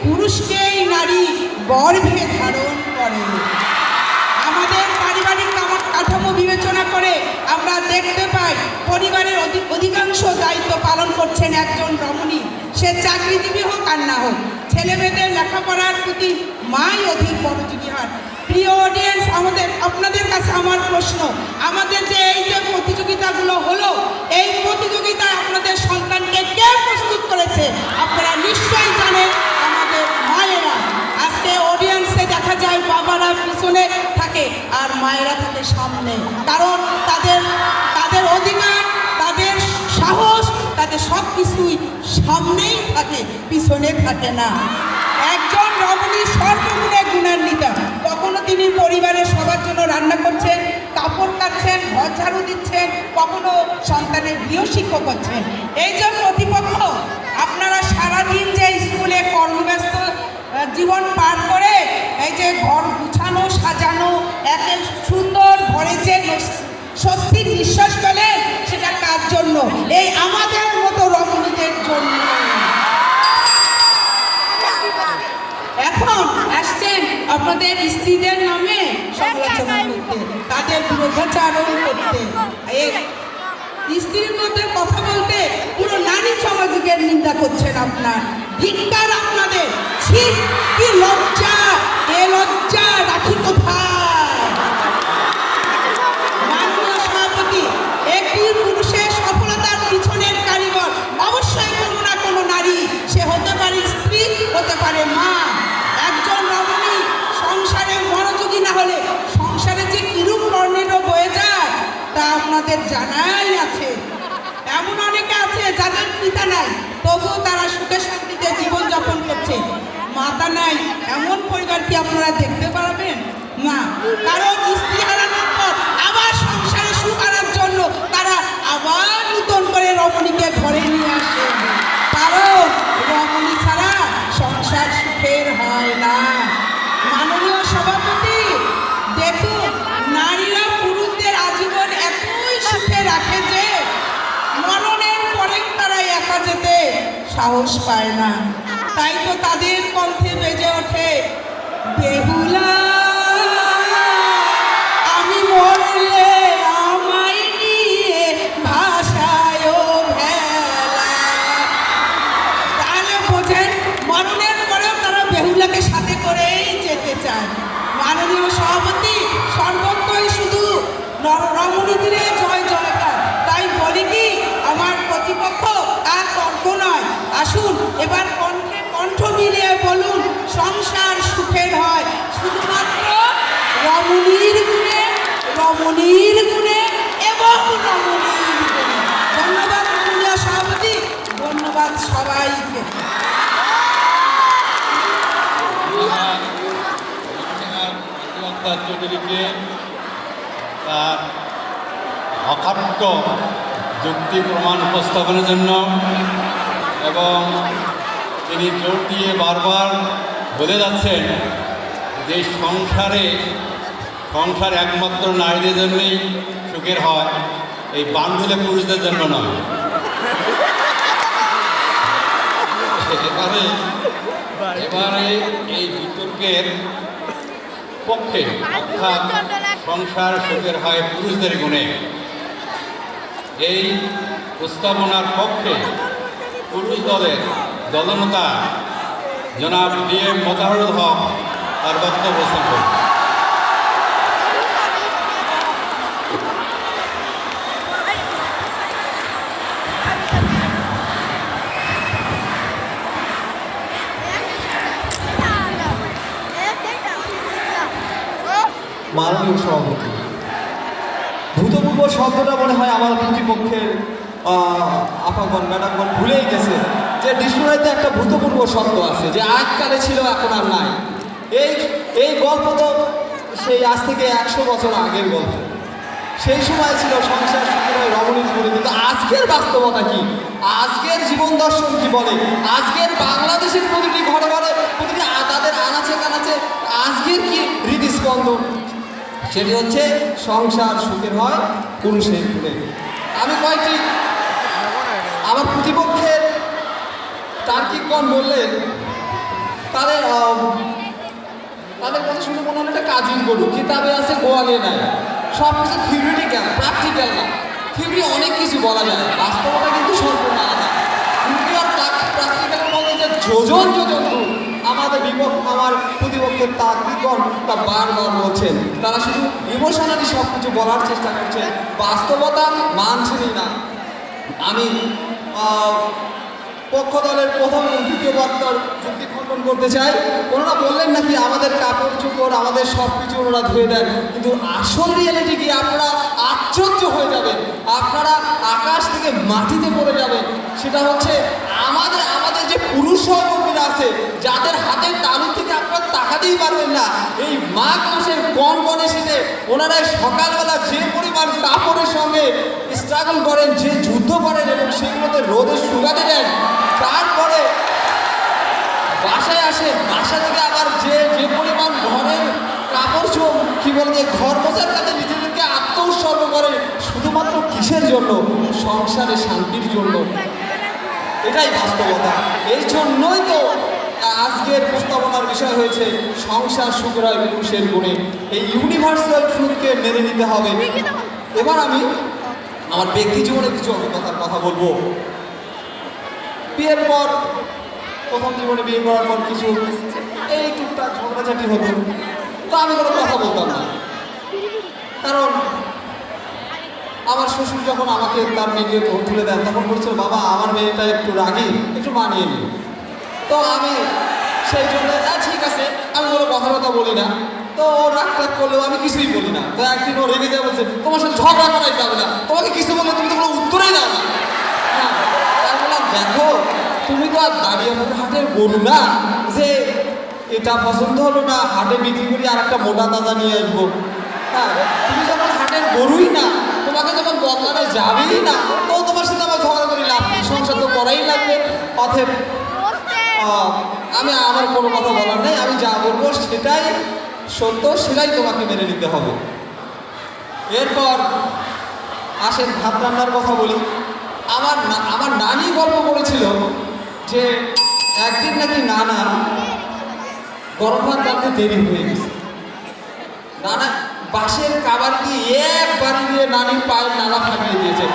পুরুষকেই নারী গর্ভে ধারণ করে। আমাদের পারিবারিক কাঠামো বিবেচনা করে আমরা দেখতে পাই পরিবারের অধিকাংশ দায়িত্ব পালন করছেন একজন রমণী। সে চাকরিজীবী হোক আর না হোক, ছেলে মেয়েদের লেখাপড়ার প্রতি মাই অধিক মনোযোগী হন। প্রিয় অডিয়েন্স, আপনাদের কাছে আমার প্রশ্ন, আমাদের যে এই যে প্রতিযোগিতাগুলো হলো, এই প্রতিযোগিতায় আপনাদের সন্তানকে কে প্রস্তুত করেছে? আপনারা নিশ্চয়ই জানেন। থাকে, পিছনে থাকে না। একজন রমণী সর্বগুণে গুণান্বিতা। কখনো তিনি পরিবারের সবার জন্য রান্না করছেন, কাপড় কাচ্ছেন, ঘর ঝাড়ু দিচ্ছেন, কখনো সন্তানের গৃহশিক্ষক করছেন। এই যে প্রতিপক্ষ, আপনারা সারাদিন যে স্কুলে কর্মব্যস্ত জীবন পার করে এই যে ঘর গুছানো সাজানো, এক সুন্দর ঘরে যে স্বস্তির নিঃশ্বাস পেলেন, সেটা কার জন্য? এই আমাদের মতো রমণীদের জন্য। এখন আসছেন আপনাদের স্ত্রীদের নামে সমালোচনা করতে, তাদের বিরোধাচারণ করতে, স্ত্রীর মধ্যে কথা বলতে পুরো নারী সমাজকে নিন্দা করছেন আপনার। ধিক্কার আপনাদের! ছি, কি লজ্জা! এ লজ্জা রাখি কোথায়? মাননীয় সভাপতি, একটি পুরুষের সফলতার পিছনের কারিগর অবশ্যই কোনো না কোনো নারী। সে হতে পারে স্ত্রী, হতে পারে মা। একজন রমণী সংসারে মনোযোগী না হলে সংসারে যে কিরূপ টর্নেডো বয়ে যায় তা আপনাদের জানাই আছে। এমন অনেকে আছে যাদের পিতা নাই, তবুও তারা সুখে শান্তিতে জীবনযাপন করছে। মাতা নাই এমন পরিবার কি আপনারা দেখতে পারবেন? না। কারণ স্ত্রী হারানোর পর আবার সংসারে সুখ আনার জন্য তারা আবার নতুন করে রমণীকে ঘরে নিয়ে আসে। কারণ রমণী ছাড়া সংসার সুখের হয় না। মাননীয় সভাপতি, দেখুন, নারীরা পুরুষদের আজীবন এতই সুখে রাখে যে মরণের পরে তারা একা যেতে সাহস পায় না। তাই তো তাদের কণ্ঠে বেজে ওঠে, বেহুলা আমি মরলে আমায় নিয়ে ভাষায় ভেলা। তাহলে বোঝেন, মরণের পরেও তারা বেহুলাকে সাথে করেই যেতে চায়। মাননীয় সভাপতি, সর্বত্রই শুধু রমণীদের জয় জয়কার। তাই বলি কি, আমার প্রতিপক্ষ আর তর্ক নয়। আসুন এবার কণ্ঠে কণ্ঠ মিলিয়ে বলুন, সংসার সুখের হয় শুধুমাত্র রমণীর গুণে, রমণীর গুণে এবং রমণীর গুণে। ধন্যবাদ মাননীয় সভাপতি, ধন্যবাদ সবাইকে। চৌধুরীকে তার অকাট্য যুক্তি প্রমাণ উপস্থাপনের জন্য, এবং তিনি জোর দিয়ে বারবার বলে যাচ্ছেন যে সংসার একমাত্র নারীদের জন্যই সুখের হয়, এই বান্ধুলে পুরুষদের জন্য নয়। এবারে এই বিতর্কের পক্ষে, অর্থাৎ সংসার সুখের হয় পুরুষদের গুণে, এই প্রস্তাবনার পক্ষে পুরুষ দলের দলনেতা জনাব DM মোতাহারুল হক তার বক্তব্য উপস্থাপন করেন। মাননীয় সভাপতি, ভূতপূর্ব শব্দটা মনে হয় আমার প্রতিপক্ষের আপাগণ ম্যাডামগণ ভুলেই গেছে যে ডিকশনারিতে একটা ভূতপূর্ব শব্দ আছে, যে আগকালে ছিল এখন আর নাই। এই গল্প তো সেই আজ থেকে 100 বছর আগের গল্প। সেই সময় ছিল সংসার সুখের হয় রমণীর গুণে, কিন্তু আজকের বাস্তবতা কি, আজকের জীবন দর্শন কি বলে, আজকের বাংলাদেশের প্রতিটি ঘরে ঘরে, প্রতিটি তাদের আনাচে কানাচে আজকের কি হৃদস্পন্দন, সেটি হচ্ছে সংসার সুখের হয় পুরুষের গুণে। আমি কয়েকটি আমার প্রতিপক্ষের তার্কিকগণ বললেন, তাদের কথা শুনে মনে হলো একটা কাজিন গরু কিতাবে আছে গোয়ালে নাই। সব কিছু থিওরিটিক্যাল, প্র্যাকটিক্যাল না। থিওরি অনেক কিছু বলা যায়, বাস্তবতা কিন্তু সম্পূর্ণ আলাদা। থিওরি আর প্র্যাকটিক্যালের মধ্যে যে যোজন যোজন দূর। আমার প্রতিপক্ষের তার্কিকগণ তা বারবার বলছেন, তারা শুধু ইমোশনালি সব কিছু বলার চেষ্টা করছেন, বাস্তবতা মানছেনই না। আমি পক্ষ দলের প্রথম দ্বিতীয় বক্তার যুক্তি খণ্ডন করতে চাই। ওনারা বললেন নাকি আমাদের কাপড় চোপড়, আমাদের সব কিছু ওনারা ধুয়ে দেন, কিন্তু আসল রিয়েলিটি কি আপনারা আশ্চর্য হয়ে যাবেন, আপনারা আকাশ থেকে মাটিতে পড়ে যাবেন। সেটা হচ্ছে আমাদের যে পুরুষ সহকর্মীরা আছে যাদের হাতের তালু থেকে আপনারা তাকাতেই পারবেন না। এই মাঘ মাসের কনকনে শীতে ওনারা সকালবেলা যে পরিমাণ কাপড়ের সঙ্গে স্ট্রাগল করেন, যে যুদ্ধ করেন এবং সেগুলোতে রোদে শুকাতে দেন, তারপরে বাসায় আসে, বাসা থেকে আবার যে পরিমাণ ঘরের কাপড় চোপ কি বলে যে ঘর মোছার কাছে নিজেদেরকে আত্মউৎসর্গ করে শুধুমাত্র কিসের জন্য? সংসারে শান্তির জন্য। এটাই বাস্তবতা। এই জন্যই তো আজকের প্রস্তাবনার বিষয় হয়েছে সংসার সুখের হয় পুরুষের গুণে। এই ইউনিভার্সাল ট্রুথকে মেনে নিতে হবে। এবার আমি আমার ব্যক্তি জীবনে কিছু অভিজ্ঞতার কথা বলবো। বিয়ের পর, প্রথম জীবনে বিয়ে করার পর কিছু এই টুকটাক ঝগড়াঝাটি হতো, তো আমি কোনো কথা বলতাম না। কারণ আমার শ্বশুর যখন আমাকে তার মেয়েকে তুলে দেন তখন বলছিল, বাবা আমার মেয়েটা একটু রাগী, একটু মানিয়ে নি। তো আমি সেই জন্য ঠিক আছে, আমি কোনো কথা বলি না। তো ও রাগ টাগ করলেও আমি কিছুই বলি না। তো একদিন ও রেগে যায়, বলছে তোমার সাথে ঝগড়া করাই যাবে না, তোমাকে কিছু বললে তুমি তো কোনো উত্তরেই দাও না। হ্যাঁ, তাই বললাম দেখো তুমি তো আর দাঁড়িয়ে হাটের গরু না যে এটা পছন্দ হলো না হাটে বিক্রি করি আর একটা মোটা তাজা নিয়ে আসবো। হ্যাঁ, তুমি যখন হাটের গরুই না, তোমাকে যখন বদলাতে যাবেই না, তো তোমার সাথে আমার ঝগড়া করি লাভ নেই, সংসার তো করাই লাগবে। অতএব আমি আমার কোনো কথা বলার নেই, আমি যা বলবো সেটাই সত্য, সেটাই তোমাকে মেনে নিতে হবে। এরপর আসেন ভাত রান্নার কথা বলি। আমার নানি গল্প করেছিল যে একদিন নাকি নানা গরম ভাত রাখতে দেরি হয়ে গেছে। নানা বাঁশের কাবার দিয়ে একবারে দিয়ে নানির পায়ের নালা ফাটিয়ে দিয়েছে।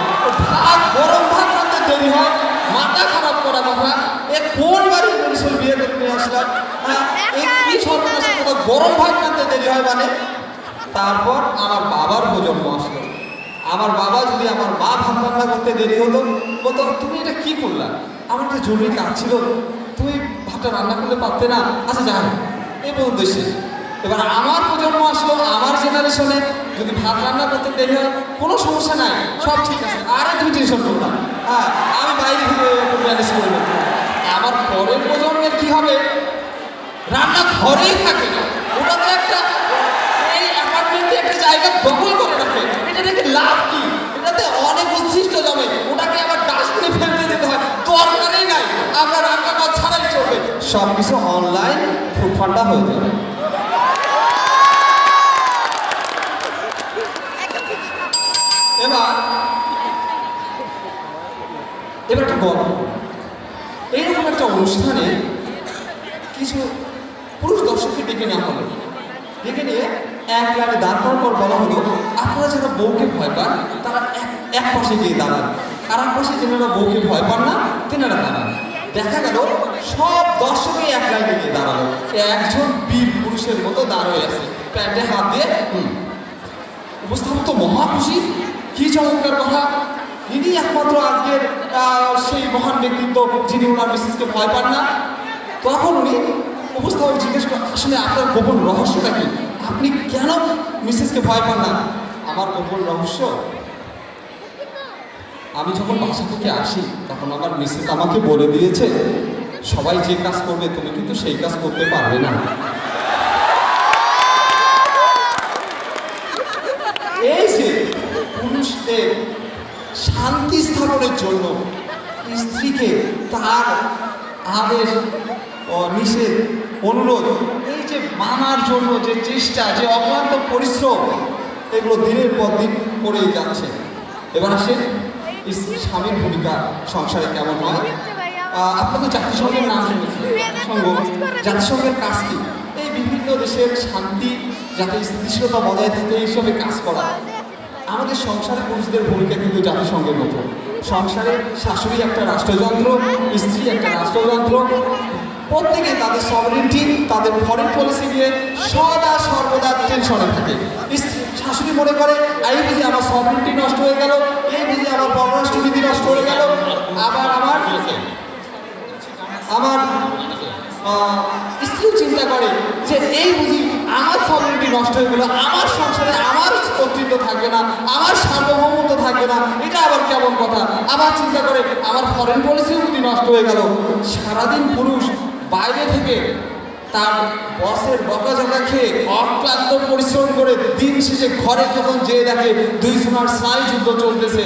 ভাত গরম ভাত রাখতে দেরি হয়, মাথা খারাপ করা কথা। কোন বাড়ির পরিচয় বিয়ে করে নিয়ে আসলাম? কি সর্বনাশের কথা, গরম ভাত রাখতে দেরি হয় মানে? তারপর আমার বাবার প্রজন্ম আসলো। আমার বাবা যদি আমার মা ভাত রান্না করতে দেরি হতো, বলতো তুমি এটা কি করলা, আমার একটা জরুরি কাজ ছিল, তুমি ভাতটা রান্না করলে পারতে না, আচ্ছা জানো এই পর্যন্ত শেষ। এবার আমার প্রজন্ম আসলো, আমার জেনারেশনে যদি ভাত রান্না করতে দেরি হয় কোনো সমস্যা নাই, সব ঠিক আছে, আরে তুমি টেনশন করো না, হ্যাঁ আমি বাইরে থেকে ম্যানেজ করে নেবো। আমার পরের প্রজন্মের কি হবে, রান্না ঘরেই থাকে না, ওটা তো একটা এই অ্যাপার্টমেন্টে একটা জায়গা দখল করে রাখে। এটা দেখে লাভ কি? এটাতে অনেক উচ্ছিষ্ট জমে, ওটাকে আবার ডাস্টবিনে ফেলতে যেতে হয়, দরকারই নাই, আমরা রান্না কাজ ছাড়াই চলবে, সব কিছু অনলাইন ফুড ফান্ডা হয়ে যাবে। এবার একটা গল্প, এইরকম একটা অনুষ্ঠানে কিছু পুরুষ দর্শককে ডেকে নেওয়া হলো। ডেকে নিয়ে এক লাইনে দাঁড় করার পর বলা হলো, আপনারা যারা বউকে ভয় পান তারা এক পাশে গিয়ে দাঁড়ান, আর এক পাশে যেনারা বউকে ভয় পান না তেনারা দাঁড়ান। দেখা গেল সব দর্শকে এক লাইনে গিয়ে দাঁড়ালো, একজন বীর পুরুষের মতো দাঁড়িয়ে আছে, প্যান্টে হাত দিয়ে। উপস্থাপক তো মহা খুশি, কি চমৎকার কথা, ইনি একমাত্র আজকের সেই মহান ব্যক্তিত্ব যিনি ওনার মিসেসকে ভয় পান না। তখন উনি উপস্থাপক জিজ্ঞেস করেন, আসলে আপনার গোপন রহস্যটা কি, আপনি কেন মিসেসকে ভয় পান না? আমার গোপন রহস্য, আমি যখন বাসা থেকে আসি তখন আমার মিসেস আমাকে বলে দিয়েছে, সবাই যে কাজ করবে তুমি কিন্তু সেই কাজ করতে পারবে না। এই যে পুরুষদের শান্তি স্থাপনের জন্য স্ত্রীকে তার আদেশ ও নিষেধ অনুরোধ, এই যে মানার জন্য যে চেষ্টা, যে অক্লান্ত পরিশ্রম, এগুলো দিনের পর দিন করেই যাচ্ছে। এবার আসেন স্বামীর ভূমিকা সংসারে কেমন হয়। আপনাদের জাতিসংঘের নাম শুনেছি, জাতিসংঘের কাজ কি? এই বিভিন্ন দেশের শান্তি যাতে স্থিতিশীলতা বজায় থাকে এইসবে কাজ করা। আমাদের সংসারে পুরুষদের ভূমিকা কিন্তু জাতিসংঘের মতো। সংসারে শাশুড়ি একটা রাষ্ট্রযন্ত্র, স্ত্রী একটা রাষ্ট্রযন্ত্র, প্রত্যেকে তাদের সভারেন্টি, তাদের ফরেন পলিসি নিয়ে সদা সর্বদা টেনশনে থাকে। শাশুড়ি মনে করে এই বুঝি আমার সভারেন্টি নষ্ট হয়ে গেল, এই বুঝি আমার পররাষ্ট্রনীতি নষ্ট হয়ে গেল, আবার আমার স্ত্রীও চিন্তা করে যে এই বুঝি আমার সবরিটি নষ্ট হয়ে গেল, আমার সংসারে আমার কর্তৃত্ব থাকবে না, আমার সার্বভৌমত্ব থাকবে না, এটা আবার কেমন কথা। আবার চিন্তা করে আমার ফরেন পলিসিও যদি নষ্ট হয়ে গেল। সারাদিন পুরুষ বাইরে থেকে তার বসের বকাঝকা খেয়ে অক্লান্ত পরিশ্রম করে দিন শেষে ঘরে যখন যেয়ে দেখে দুইজনের স্নায়ু যুদ্ধ চলতেছে,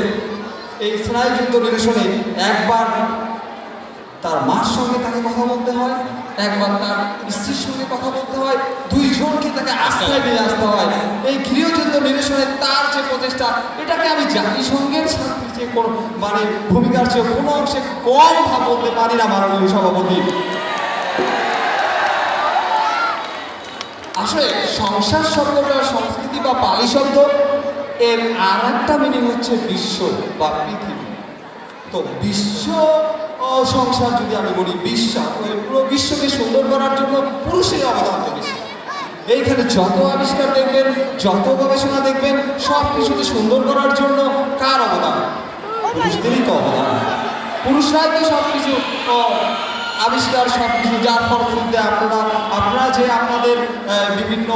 এই স্নায়ু যুদ্ধ নিরসনে একবার তার মার সঙ্গে তাকে কথা বলতে হয়, একবার তার স্ত্রীর সঙ্গে কথা বলতে হয়, দুইজনকে তাকে আশ্রয় নিয়ে আসতে হয়। এই গৃহযুদ্ধ নিরসনে তার যে প্রচেষ্টা, এটাকে আমি জাতিসংঘের শান্তির যে কোনো মানে ভূমিকার চেয়ে কোনো অংশে কম ভাব বলতে পারি না মাননীয় সভাপতি। আসলে সংসার শব্দটা সংস্কৃতি বা পালি শব্দ, এর আর একটা মিনিং হচ্ছে বিশ্ব বা পৃথিবী। তো বিশ্ব সংসার যদি আমি বলি, ওই পুরো বিশ্বকে সুন্দর করার জন্য পুরুষের অবদান তো বেশি। এইখানে যত আবিষ্কার দেখবেন, যত গবেষণা দেখবেন, সব কিছুকে সুন্দর করার জন্য কার অবদান? পুরুষদেরই তো অবদান। পুরুষরাই তো সব কিছু আবিষ্কার, সব কিছু, যার ফলশ্রুতিতে আপনারা যে আপনাদের বিভিন্ন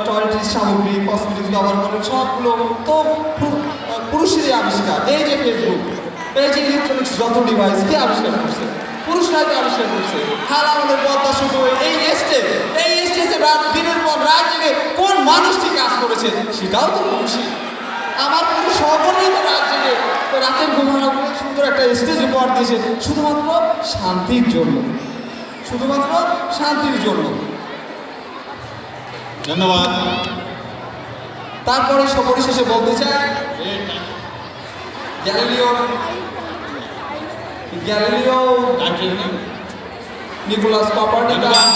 টয়লেট সামগ্রী, কসমেটিক্স ব্যবহার করেন, সবগুলো তো পুরুষেরই আবিষ্কার। এই যে ফেসবুক, এই যে ইলেকট্রনিক্স যত ডিভাইস, কে আবিষ্কার করছে? পুরুষরাই তো আবিষ্কার করছে। হাল আমাদের পদ্মা সেতু, এই স্টেজে রাত দিনের পর রাত জেগে কোন মানুষটি কাজ করেছে? সেটাও তো পুরুষই। আমার পুরো সহকর্মী তো রাত জেগে রাতের ঘুমানো সুন্দর একটা স্টেজ উপহার দিয়েছে শুধুমাত্র শান্তির জন্য, শুধুমাত্র শান্তির জন্য। ধন্যবাদ। তারপরে পরিশেষে বলতে চাই, গ্যালিলিও নিকোলাস কোপারনিকাস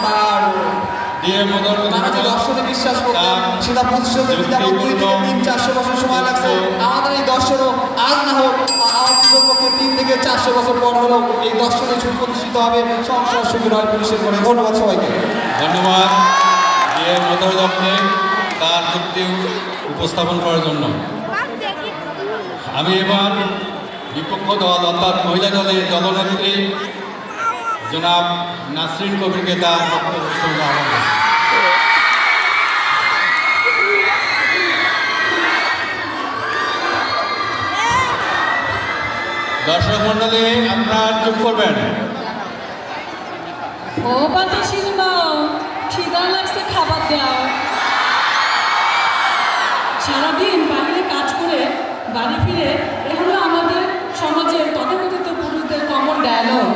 তার তারা যে দর্শনে বিশ্বাস করতেন, সেটা প্রতিষ্ঠিত হতে 200-400 বছর সময় লাগছে। আমাদের এই দর্শনও আজ না হোক, আমাদের পক্ষে 3 থেকে 400 বছর পর হলেও এই দর্শনের যুগ প্রতিষ্ঠিত হবে। সংসার সুখী হয় পুরুষের করে। ধন্যবাদ সবাইকে। ধন্যবাদ মদরদকে তার যুক্তি উপস্থাপন করার জন্য। আমি এবার বিপক্ষ দল অর্থাৎ মহিলা দলের দলনেত্রী জনাব নাসরিন কবিরকে তার বক্তব্য উপস্থাপন আহ্বান করছি। দর্শক মন্ডলী, আপনারা চুপ করবেন। ও বাতাসির মাও, খিদা লাগছে, খাবার দাও। সারাদিন বাইরে কাজ করে বাড়ি ফিরে এ হলো আমাদের সমাজের তথাকথিত পুরুষদের কমন ডায়ালগ।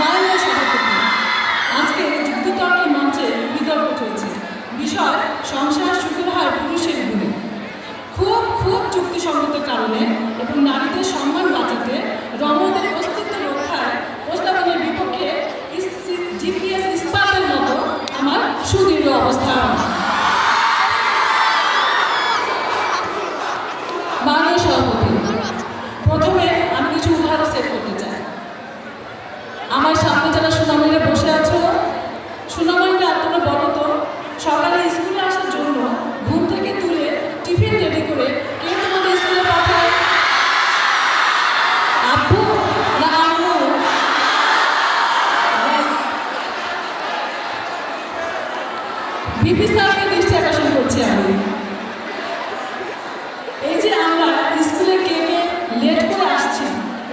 মাননীয় সভাপতি, আজকে যুক্তিতর্কের মঞ্চে বিতর্ক চলছে। বিষয় সংসার সুখের হয় পুরুষের গুণে। খুব যুক্তিসঙ্গত কারণে এবং নারীদের সম্মান বাঁচাতে, রমণীদের অস্তিত্ব রক্ষায় প্রস্তাবনের বিপক্ষে জিপিএস ইস্পাতের মতো আমার সুদৃঢ় অবস্থান। মাননীয় সভাপতি, প্রথমে আমি কিছু উদাহরণ সেট করতে চাই। আমার সামনে যারা সুনামীরা বসে আছো, সুনামীরা তোমরা বলো তো, সকালে স্কুলে আসার জন্য ঘুম থেকে তুলে টিফিন রেডি করে কে তোমাদের স্কুলে পাঠায়? আব্বু না আম্মু? বিপি স্যারকে দৃষ্টি আকর্ষণ করছি আমি। এই যে আমরা স্কুলে কে লেট করে আসছি,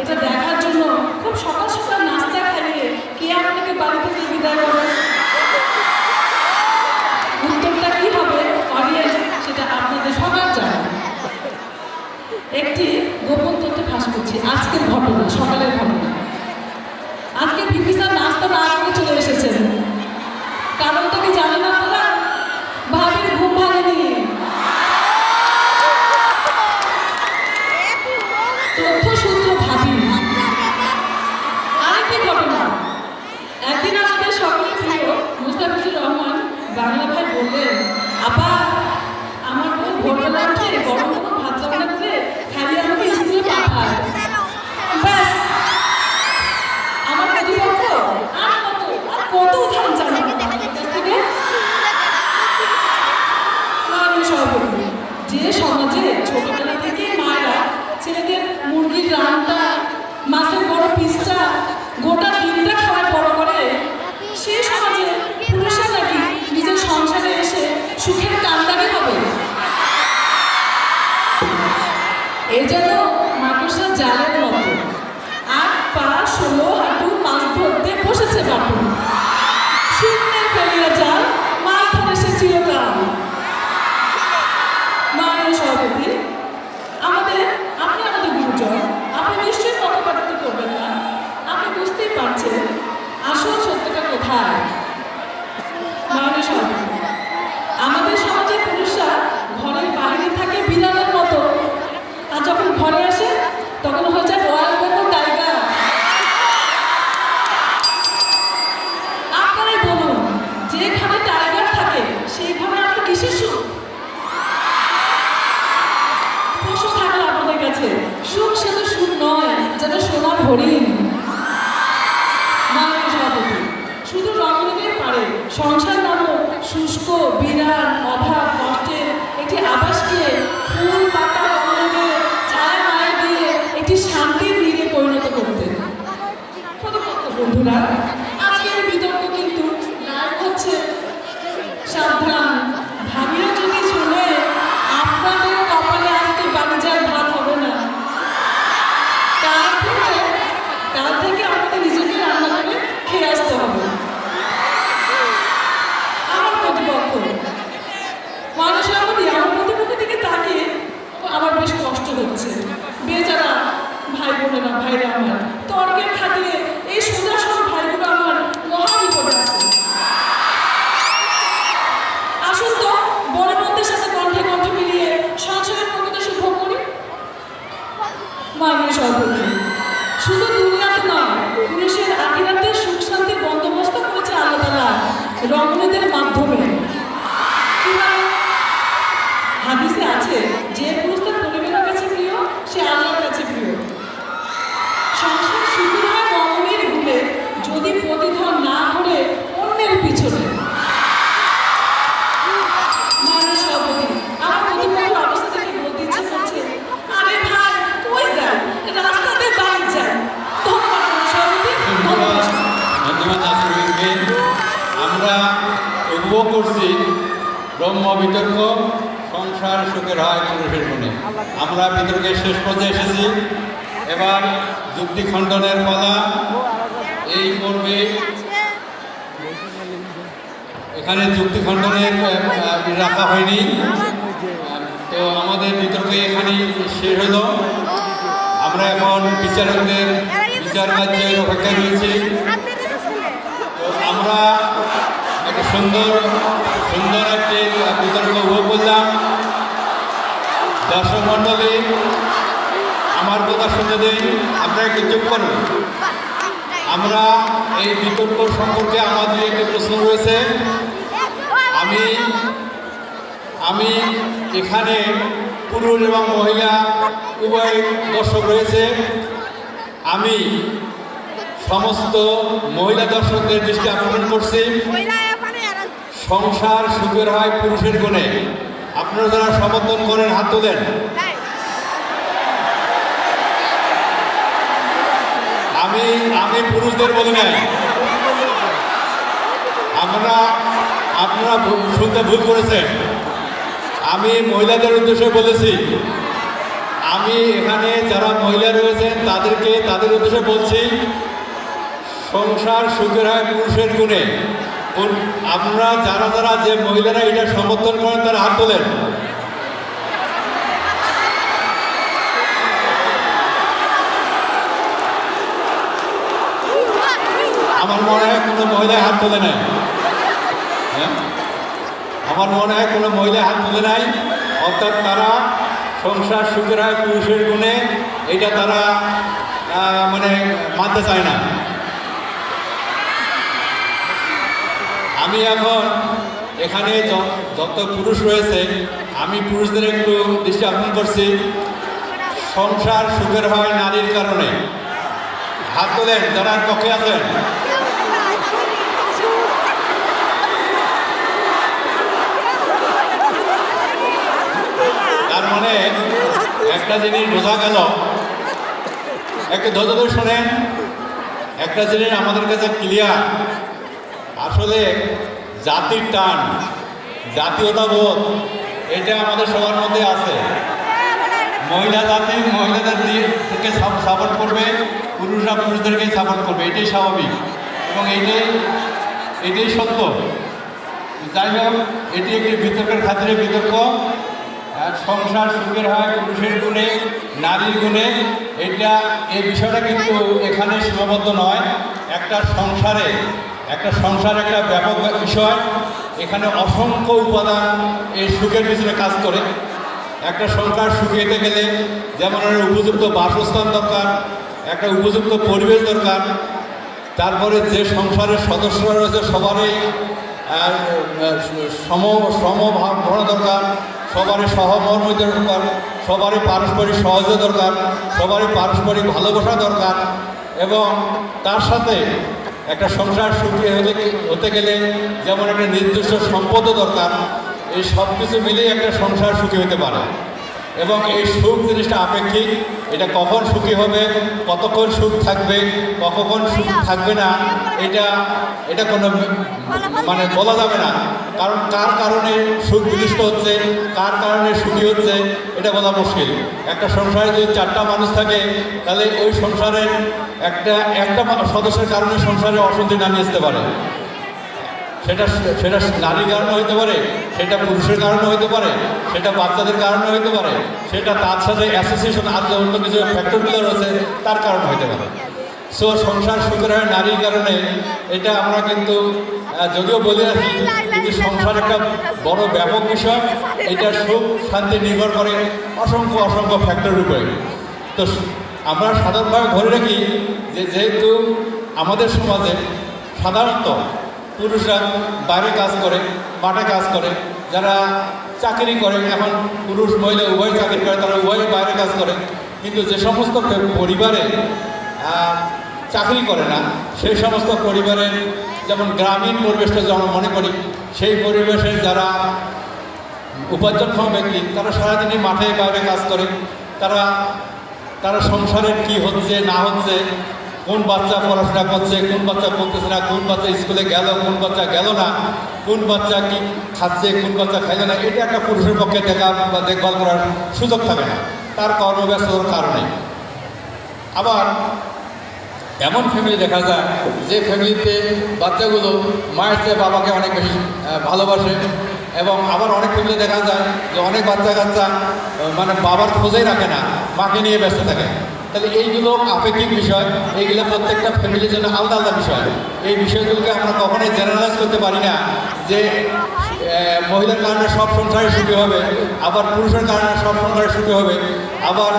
এটা দেখার জন্য খুব সকাল সকাল নাস্তা খাইয়ে কে আপনাকে বাড়ি থেকে বিদায় করে? উত্তরটা কি হবে অডিয়েন্স, সেটা আপনাদের সবার জানা। একটি গোপন তথ্য ফাঁস করছি, আজকের ঘটনা, সকালের ঘটনা। আজকে বিপি স্যার নাস্তা না করে চলে এসেছেন। কারণটা কি জানেন আপনারা? ভাবির ঘুম ভাঙেনি। তথ্যসূত্র ভাবি। আরেকটি ঘটনা, একদিন আমাদের সকলের প্রিয় মুস্তাফিজুর রহমান বাংলা ভাই বললেন, আপা আমার বোন ভোরবেলা উঠে গরম গরম ভাত রান্না করে খালি আমাকে স্কুলে পাঠায়। ব্যাস, আমার প্রতিপক্ষ আর কত উদাহরণ জানেন আমাদের কাছ থেকে? মাননীয় সভাপতি, যে সমাজে ছোটবেলা থেকে মায়েরা ছেলেদের মুরগির রান্না জালের মতো 8 পা 16 হাঁটু মাছ ধরতে বসেছে বাটু শূন্যে ফেলিয়া জাল মাছ ধরে সে চিরকাল। মাননীয় সভাপতি, আপনি আমাদের গুরুজন, আপনি নিশ্চয়ই পক্ষপাতিত্ব করবেন না। আপনি বুঝতেই পারছেন আসল সত্যটা কোথায়। মাননীয় সভাপতি, আমাদের সমাজে পুরুষরা ঘরের বাইরে থাকে বিড়ালের মতো, আর যখন ঘরে আসে তখন হয়ে যায় রয়্যাল বেঙ্গল টাইগার। আপনারাই বলুন, যেখানে টাইগার থাকে সেইখানে আপনি কিসের সুখ? প্রশ্ন থাকলো আপনাদের কাছে, সুখ সে তো সুখ নয়, যেটা সোনার হরিণ। মাননীয় সভাপতি, শুধু রমণীদের পারে সংসার নামক শুষ্ক বিরাট অভাব কষ্টের একটি আবাসকে ফুল পাতা রমণীকে ছায়া মায়া দিয়ে একটি শান্তির নীড়ে পরিণত করতে। প্রতিপক্ষ বন্ধুরা, আজকের বিতর্ক কিন্তু লাইভ হচ্ছে, সাবধান, ভাবিও যদি শুনে আপনাদের কপালে আজকে বাণিজ্যের ভাত হবে না। কাল থেকে আমাদের নিজেকে রান্না করে খেয়ে আসতে হবে। আমার প্রতিপক্ষ মানুষের আমার প্রতিপক্ষ থেকে তাকিয়ে আমার বেশ কষ্ট হচ্ছে। বেচারা ভাই বোনেরা, ভাইরা আমার তর্কের খাতিরে এই সোজা সব ভাইগুলো আমার মহা বিপদে আছে। আসুন তো বড় বন্ধের সাথে কণ্ঠে কণ্ঠ মিলিয়ে সংসারের প্রকৃত সুখ ভোগ করি। মাননীয় সভাপতি, শুধু দুনিয়াতে নয়, পুরুষের আখিরাতের সুখ শান্তির বন্দোবস্ত করেছে আল্লাহ তাআলা রমণীদের মাধ্যমে। হাদিসে আছে, যে পুরুষ তার পরিবারের কাছে প্রিয় সে আল্লাহর কাছে প্রিয়। সংসার শুরু হয় রমণীর ভুলে, যদি প্রতিধন না করে অন্যের পিছনে। মাননীয় সভাপতি, আমার প্রতিপক্ষ অবস্থা থেকে বলতে ইচ্ছে করছে, আরে ভাই কই যায়, রাস্তাতে বাইক যায়। ধন্যবাদ মাননীয় সভাপতি, ধন্যবাদ। ধন্যবাদ নাসিরুদ্দিনকে। আমরা উপভোগ করছি ব্রহ্ম বিতর্ক, সংসার সুখের হয় পুরুষের গুণে। আমরা বিতর্কের শেষ পর্যায়ে এসেছি, এবার যুক্তি খণ্ডনের পালা। এই পর্বে এখানে যুক্তি খণ্ডনের রাখা হয়নি, তো আমাদের বিতর্ক এখানেই শেষ হলো। আমরা এখন বিচারকদের বিচার কার্যের অপেক্ষায় রয়েছি। তো আমরা একটা সুন্দর একটি বিতর্ক উপভোগ করলাম। দর্শক মণ্ডলী, আমার কথা শুনে দিন, আপনারা একটু চুপ করুন। আমরা এই বিতর্ক সম্পর্কে আমাদের একটি প্রশ্ন রয়েছে। আমি এখানে পুরুষ এবং মহিলা উভয় দর্শক রয়েছে। আমি সমস্ত মহিলা দর্শকদের দৃষ্টি আকর্ষণ করছি। সংসার সুখের হয় পুরুষের গুণে। আপনারা যারা সমর্থন করেন হাত তোলেন। আমি পুরুষদের বলি নাই, আপনারা শুনতে ভুল করেছেন। আমি মহিলাদের উদ্দেশ্যে বলেছি। আমি এখানে যারা মহিলা রয়েছেন তাদের উদ্দেশ্যে বলছি, সংসার সুখের হয় পুরুষের গুণে। আপনারা যারা যে মহিলারা এটা সমর্থন করেন তারা হাত তোলেন। আমার মনে হয় কোনো মহিলায় হাত তোলে নাই। আমার মনে হয় কোনো মহিলা হাত তুলে নাই। অর্থাৎ তারা সংসার সুখের হয় পুরুষের গুণে, এটা তারা মানে মানতে চায় না। আমি এখন এখানে যত পুরুষ রয়েছে, আমি পুরুষদের একটু দৃষ্টি আকর্ষণ করছি। সংসার সুখের হয় নারীর কারণে। হাত তোলেন যারা পক্ষে আছেন। তার মানে একটা জিনিস বোঝা গেল, একটু ধৈর্য ধরে শোনেন। একটা জিনিস আমাদের কাছে ক্লিয়ার, আসলে জাতির টান, জাতীয়তাবোধ এটা আমাদের সবার মধ্যে আছে। মহিলাদের থেকে সাপোর্ট করবে, পুরুষরা পুরুষদেরকে সাপোর্ট করবে, এটাই স্বাভাবিক এবং এটাই সত্য। যাই হোক, এটি একটি বিতর্কের খাতিরে বিতর্ক। সংসার সুখের হয় পুরুষের গুণে, নারীর গুণে, এই বিষয়টা কিন্তু এখানে সীমাবদ্ধ নয়। একটা সংসার একটা ব্যাপক বিষয়। এখানে অসংখ্য উপাদান এই সুখের পিছনে কাজ করে। একটা সংসার সুখী হতে গেলে যেমন উপযুক্ত বাসস্থান দরকার, একটা উপযুক্ত পরিবেশ দরকার, তারপরে যে সংসারের সদস্যরা রয়েছে সবারই সমভাবনা দরকার, সবারই সহমর্মিতা দরকার, সবারই পারস্পরিক সহযোগিতা দরকার, সবারই পারস্পরিক ভালোবাসা দরকার। এবং তার সাথে একটা সংসার সুখী হতে গেলে যেমন একটা নির্দিষ্ট সম্পদও দরকার। এই সব কিছু মিলেই একটা সংসার সুখী হতে পারে। এবং এই সুখ জিনিসটা আপেক্ষিক। এটা কখন সুখী হবে, কতক্ষণ সুখ থাকবে, কতক্ষণ সুখ থাকবে না, এটা কোনো মানে বলা যাবে না। কারণ কার কারণে সুখ বিশিষ্ট হচ্ছে, কার কারণে সুখী হচ্ছে, এটা বলা মুশকিল। একটা সংসারে যদি 4টা মানুষ থাকে তাহলে ওই সংসারের একটা সদস্যের কারণে সংসারে অশান্তি নামিয়ে আসতে পারে। সেটা নারীর কারণে হইতে পারে, সেটা পুরুষের কারণে হইতে পারে, সেটা বাচ্চাদের কারণে হইতে পারে, সেটা তার সাথে অ্যাসোসিয়েশন আর যে অন্য কিছু ফ্যাক্টরগুলো রয়েছে তার কারণে হইতে পারে। সো সংসার সুখের হয় নারীর কারণে, এটা আমরা কিন্তু যদিও বলে রাখি, কিন্তু সংসার একটা বড় ব্যাপক বিষয়। এটা সুখ শান্তি নির্ভর করে অসংখ্য ফ্যাক্টরের উপরে। তো আমরা সাধারণভাবে ধরে রাখি যেহেতু আমাদের সমাজে সাধারণত পুরুষরা বাইরে কাজ করে, মাঠে কাজ করে, যারা চাকরি করে, এখন পুরুষ মহিলা উভয় চাকরি করে, তারা উভয় বাইরে কাজ করে। কিন্তু যে সমস্ত পরিবারে চাকরি করে না, সেই সমস্ত পরিবারের যেমন গ্রামীণ পরিবেশটা যে আমরা মনে করি, সেই পরিবেশের যারা উপার্জনক্ষম ব্যক্তি, তারা সারাদিনই মাঠে বাইরে কাজ করে। তারা সংসারের কি হচ্ছে না হচ্ছে, কোন বাচ্চা পড়াশোনা করছে, কোন বাচ্চা করতেছে না, কোন বাচ্চা স্কুলে গেল, কোন বাচ্চা গেল না, কোন বাচ্চা কি খাচ্ছে, কোন বাচ্চা খাইল না, এটা একটা পুরুষের পক্ষে দেখা বা দেখভাল করার সুযোগ থাকে না তার কর্মব্যস্ততার কারণে। আবার এমন ফ্যামিলি দেখা যায় যে ফ্যামিলিতে বাচ্চাগুলো মায়ের চেয়ে বাবাকে অনেক বেশি ভালোবাসে। এবং আবার অনেক ফ্যামিলি দেখা যায় যে অনেক বাচ্চা কাচ্চা মানে বাবার খোঁজেই রাখে না, মাকে নিয়ে ব্যস্ত থাকে। তাহলে এইগুলো আপেক্ষিক বিষয়, এইগুলো প্রত্যেকটা ফ্যামিলির জন্য আলাদা আলাদা বিষয়। এই বিষয়গুলোকে আমরা কখনোই জেনারেলাইজ করতে পারি না যে মহিলার কারণে সব সংসারে সুখী হবে, আবার পুরুষের কারণে সব সংসারে সুখী হবে, আবার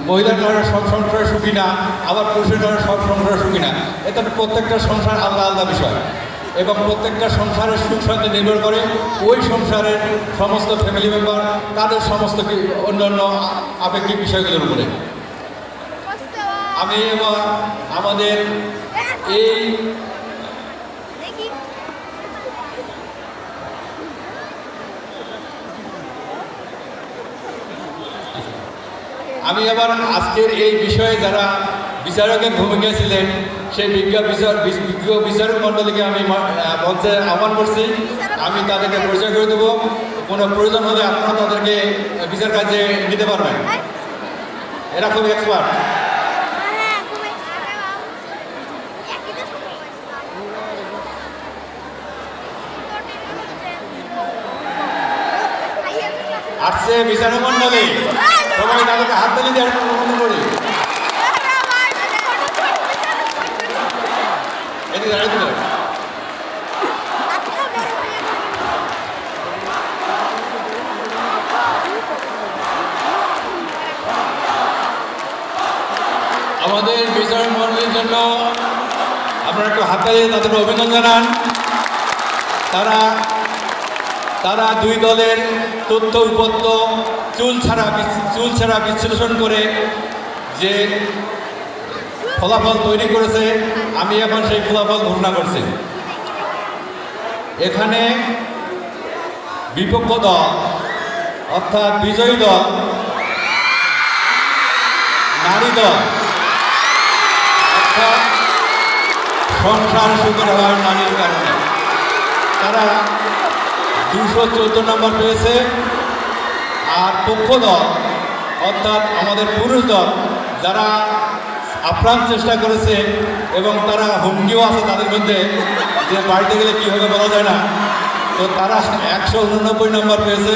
মহিলার কারণে সব সংসারে সুখী না, আবার পুরুষের কারণে সব সংসারে সুখী না। এটা প্রত্যেকটা সংসার আলাদা আলাদা বিষয়। এবং প্রত্যেকটা সংসারের সুখ শান্তি নির্ভর করে ওই সংসারের সমস্ত ফ্যামিলি মেম্বার, তাদের সমস্ত অন্যান্য আপেক্ষিক বিষয়গুলোর উপরে। আমি এবার আমাদের এই আজকের এই বিষয়ে যারা বিচারকের ভূমিকা ছিলেন সেই বিজ্ঞ বিচারক মণ্ডলীকে আমি মঞ্চে আহ্বান করছি। আমি তাদেরকে পরিচয় করে দেবো। কোনো প্রয়োজন হলে আপনারা তাদেরকে বিচার কাজে নিতে পারবেন। এরা খুব এক্সপার্ট। আসছে বিচারক মণ্ডলী, সবাই তাদেরকে হাত তালি দিয়ে অনুমোদন করি। আমাদের বিচারক মণ্ডলীর জন্য আপনারা একটু হাততালি দিয়ে তাদেরকে অভিনন্দন জানান। তারা দুই দলের তথ্য উপত্য চুল ছাড়া বিশ্লেষণ করে যে ফলাফল তৈরি করেছে, আমি এখন সেই ফলাফল ঘোষণা করছি। এখানে বিপক্ষ দল অর্থাৎ বিজয়ী দল নারী দল, অর্থাৎ সংসার সুখের হয় নারীর কারণে, তারা 214 নম্বর পেয়েছে। আর পক্ষ দল অর্থাৎ আমাদের পুরুষ দল যারা আপ্রাণ চেষ্টা করেছে এবং তারা হুমকিও আছে তাদের মধ্যে যে বাড়িতে গেলে কী হবে বলা যায় না, তো তারা 189 নম্বর পেয়েছে।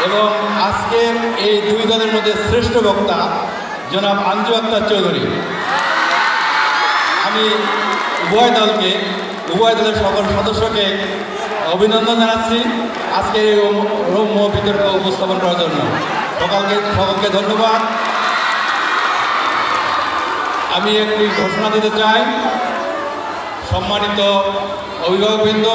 এবং আজকের এই দুই দলের মধ্যে শ্রেষ্ঠ বক্তা জনাব আঞ্জু আক্তার চৌধুরী। আমি উভয় দলের সকল সদস্যকে অভিনন্দন জানাচ্ছি আজকে এই রম্য বিতর্ক উপস্থাপন করার জন্য। সকলকে ধন্যবাদ। আমি একটি ঘোষণা দিতে চাই, সম্মানিত অভিভাবকবৃন্দ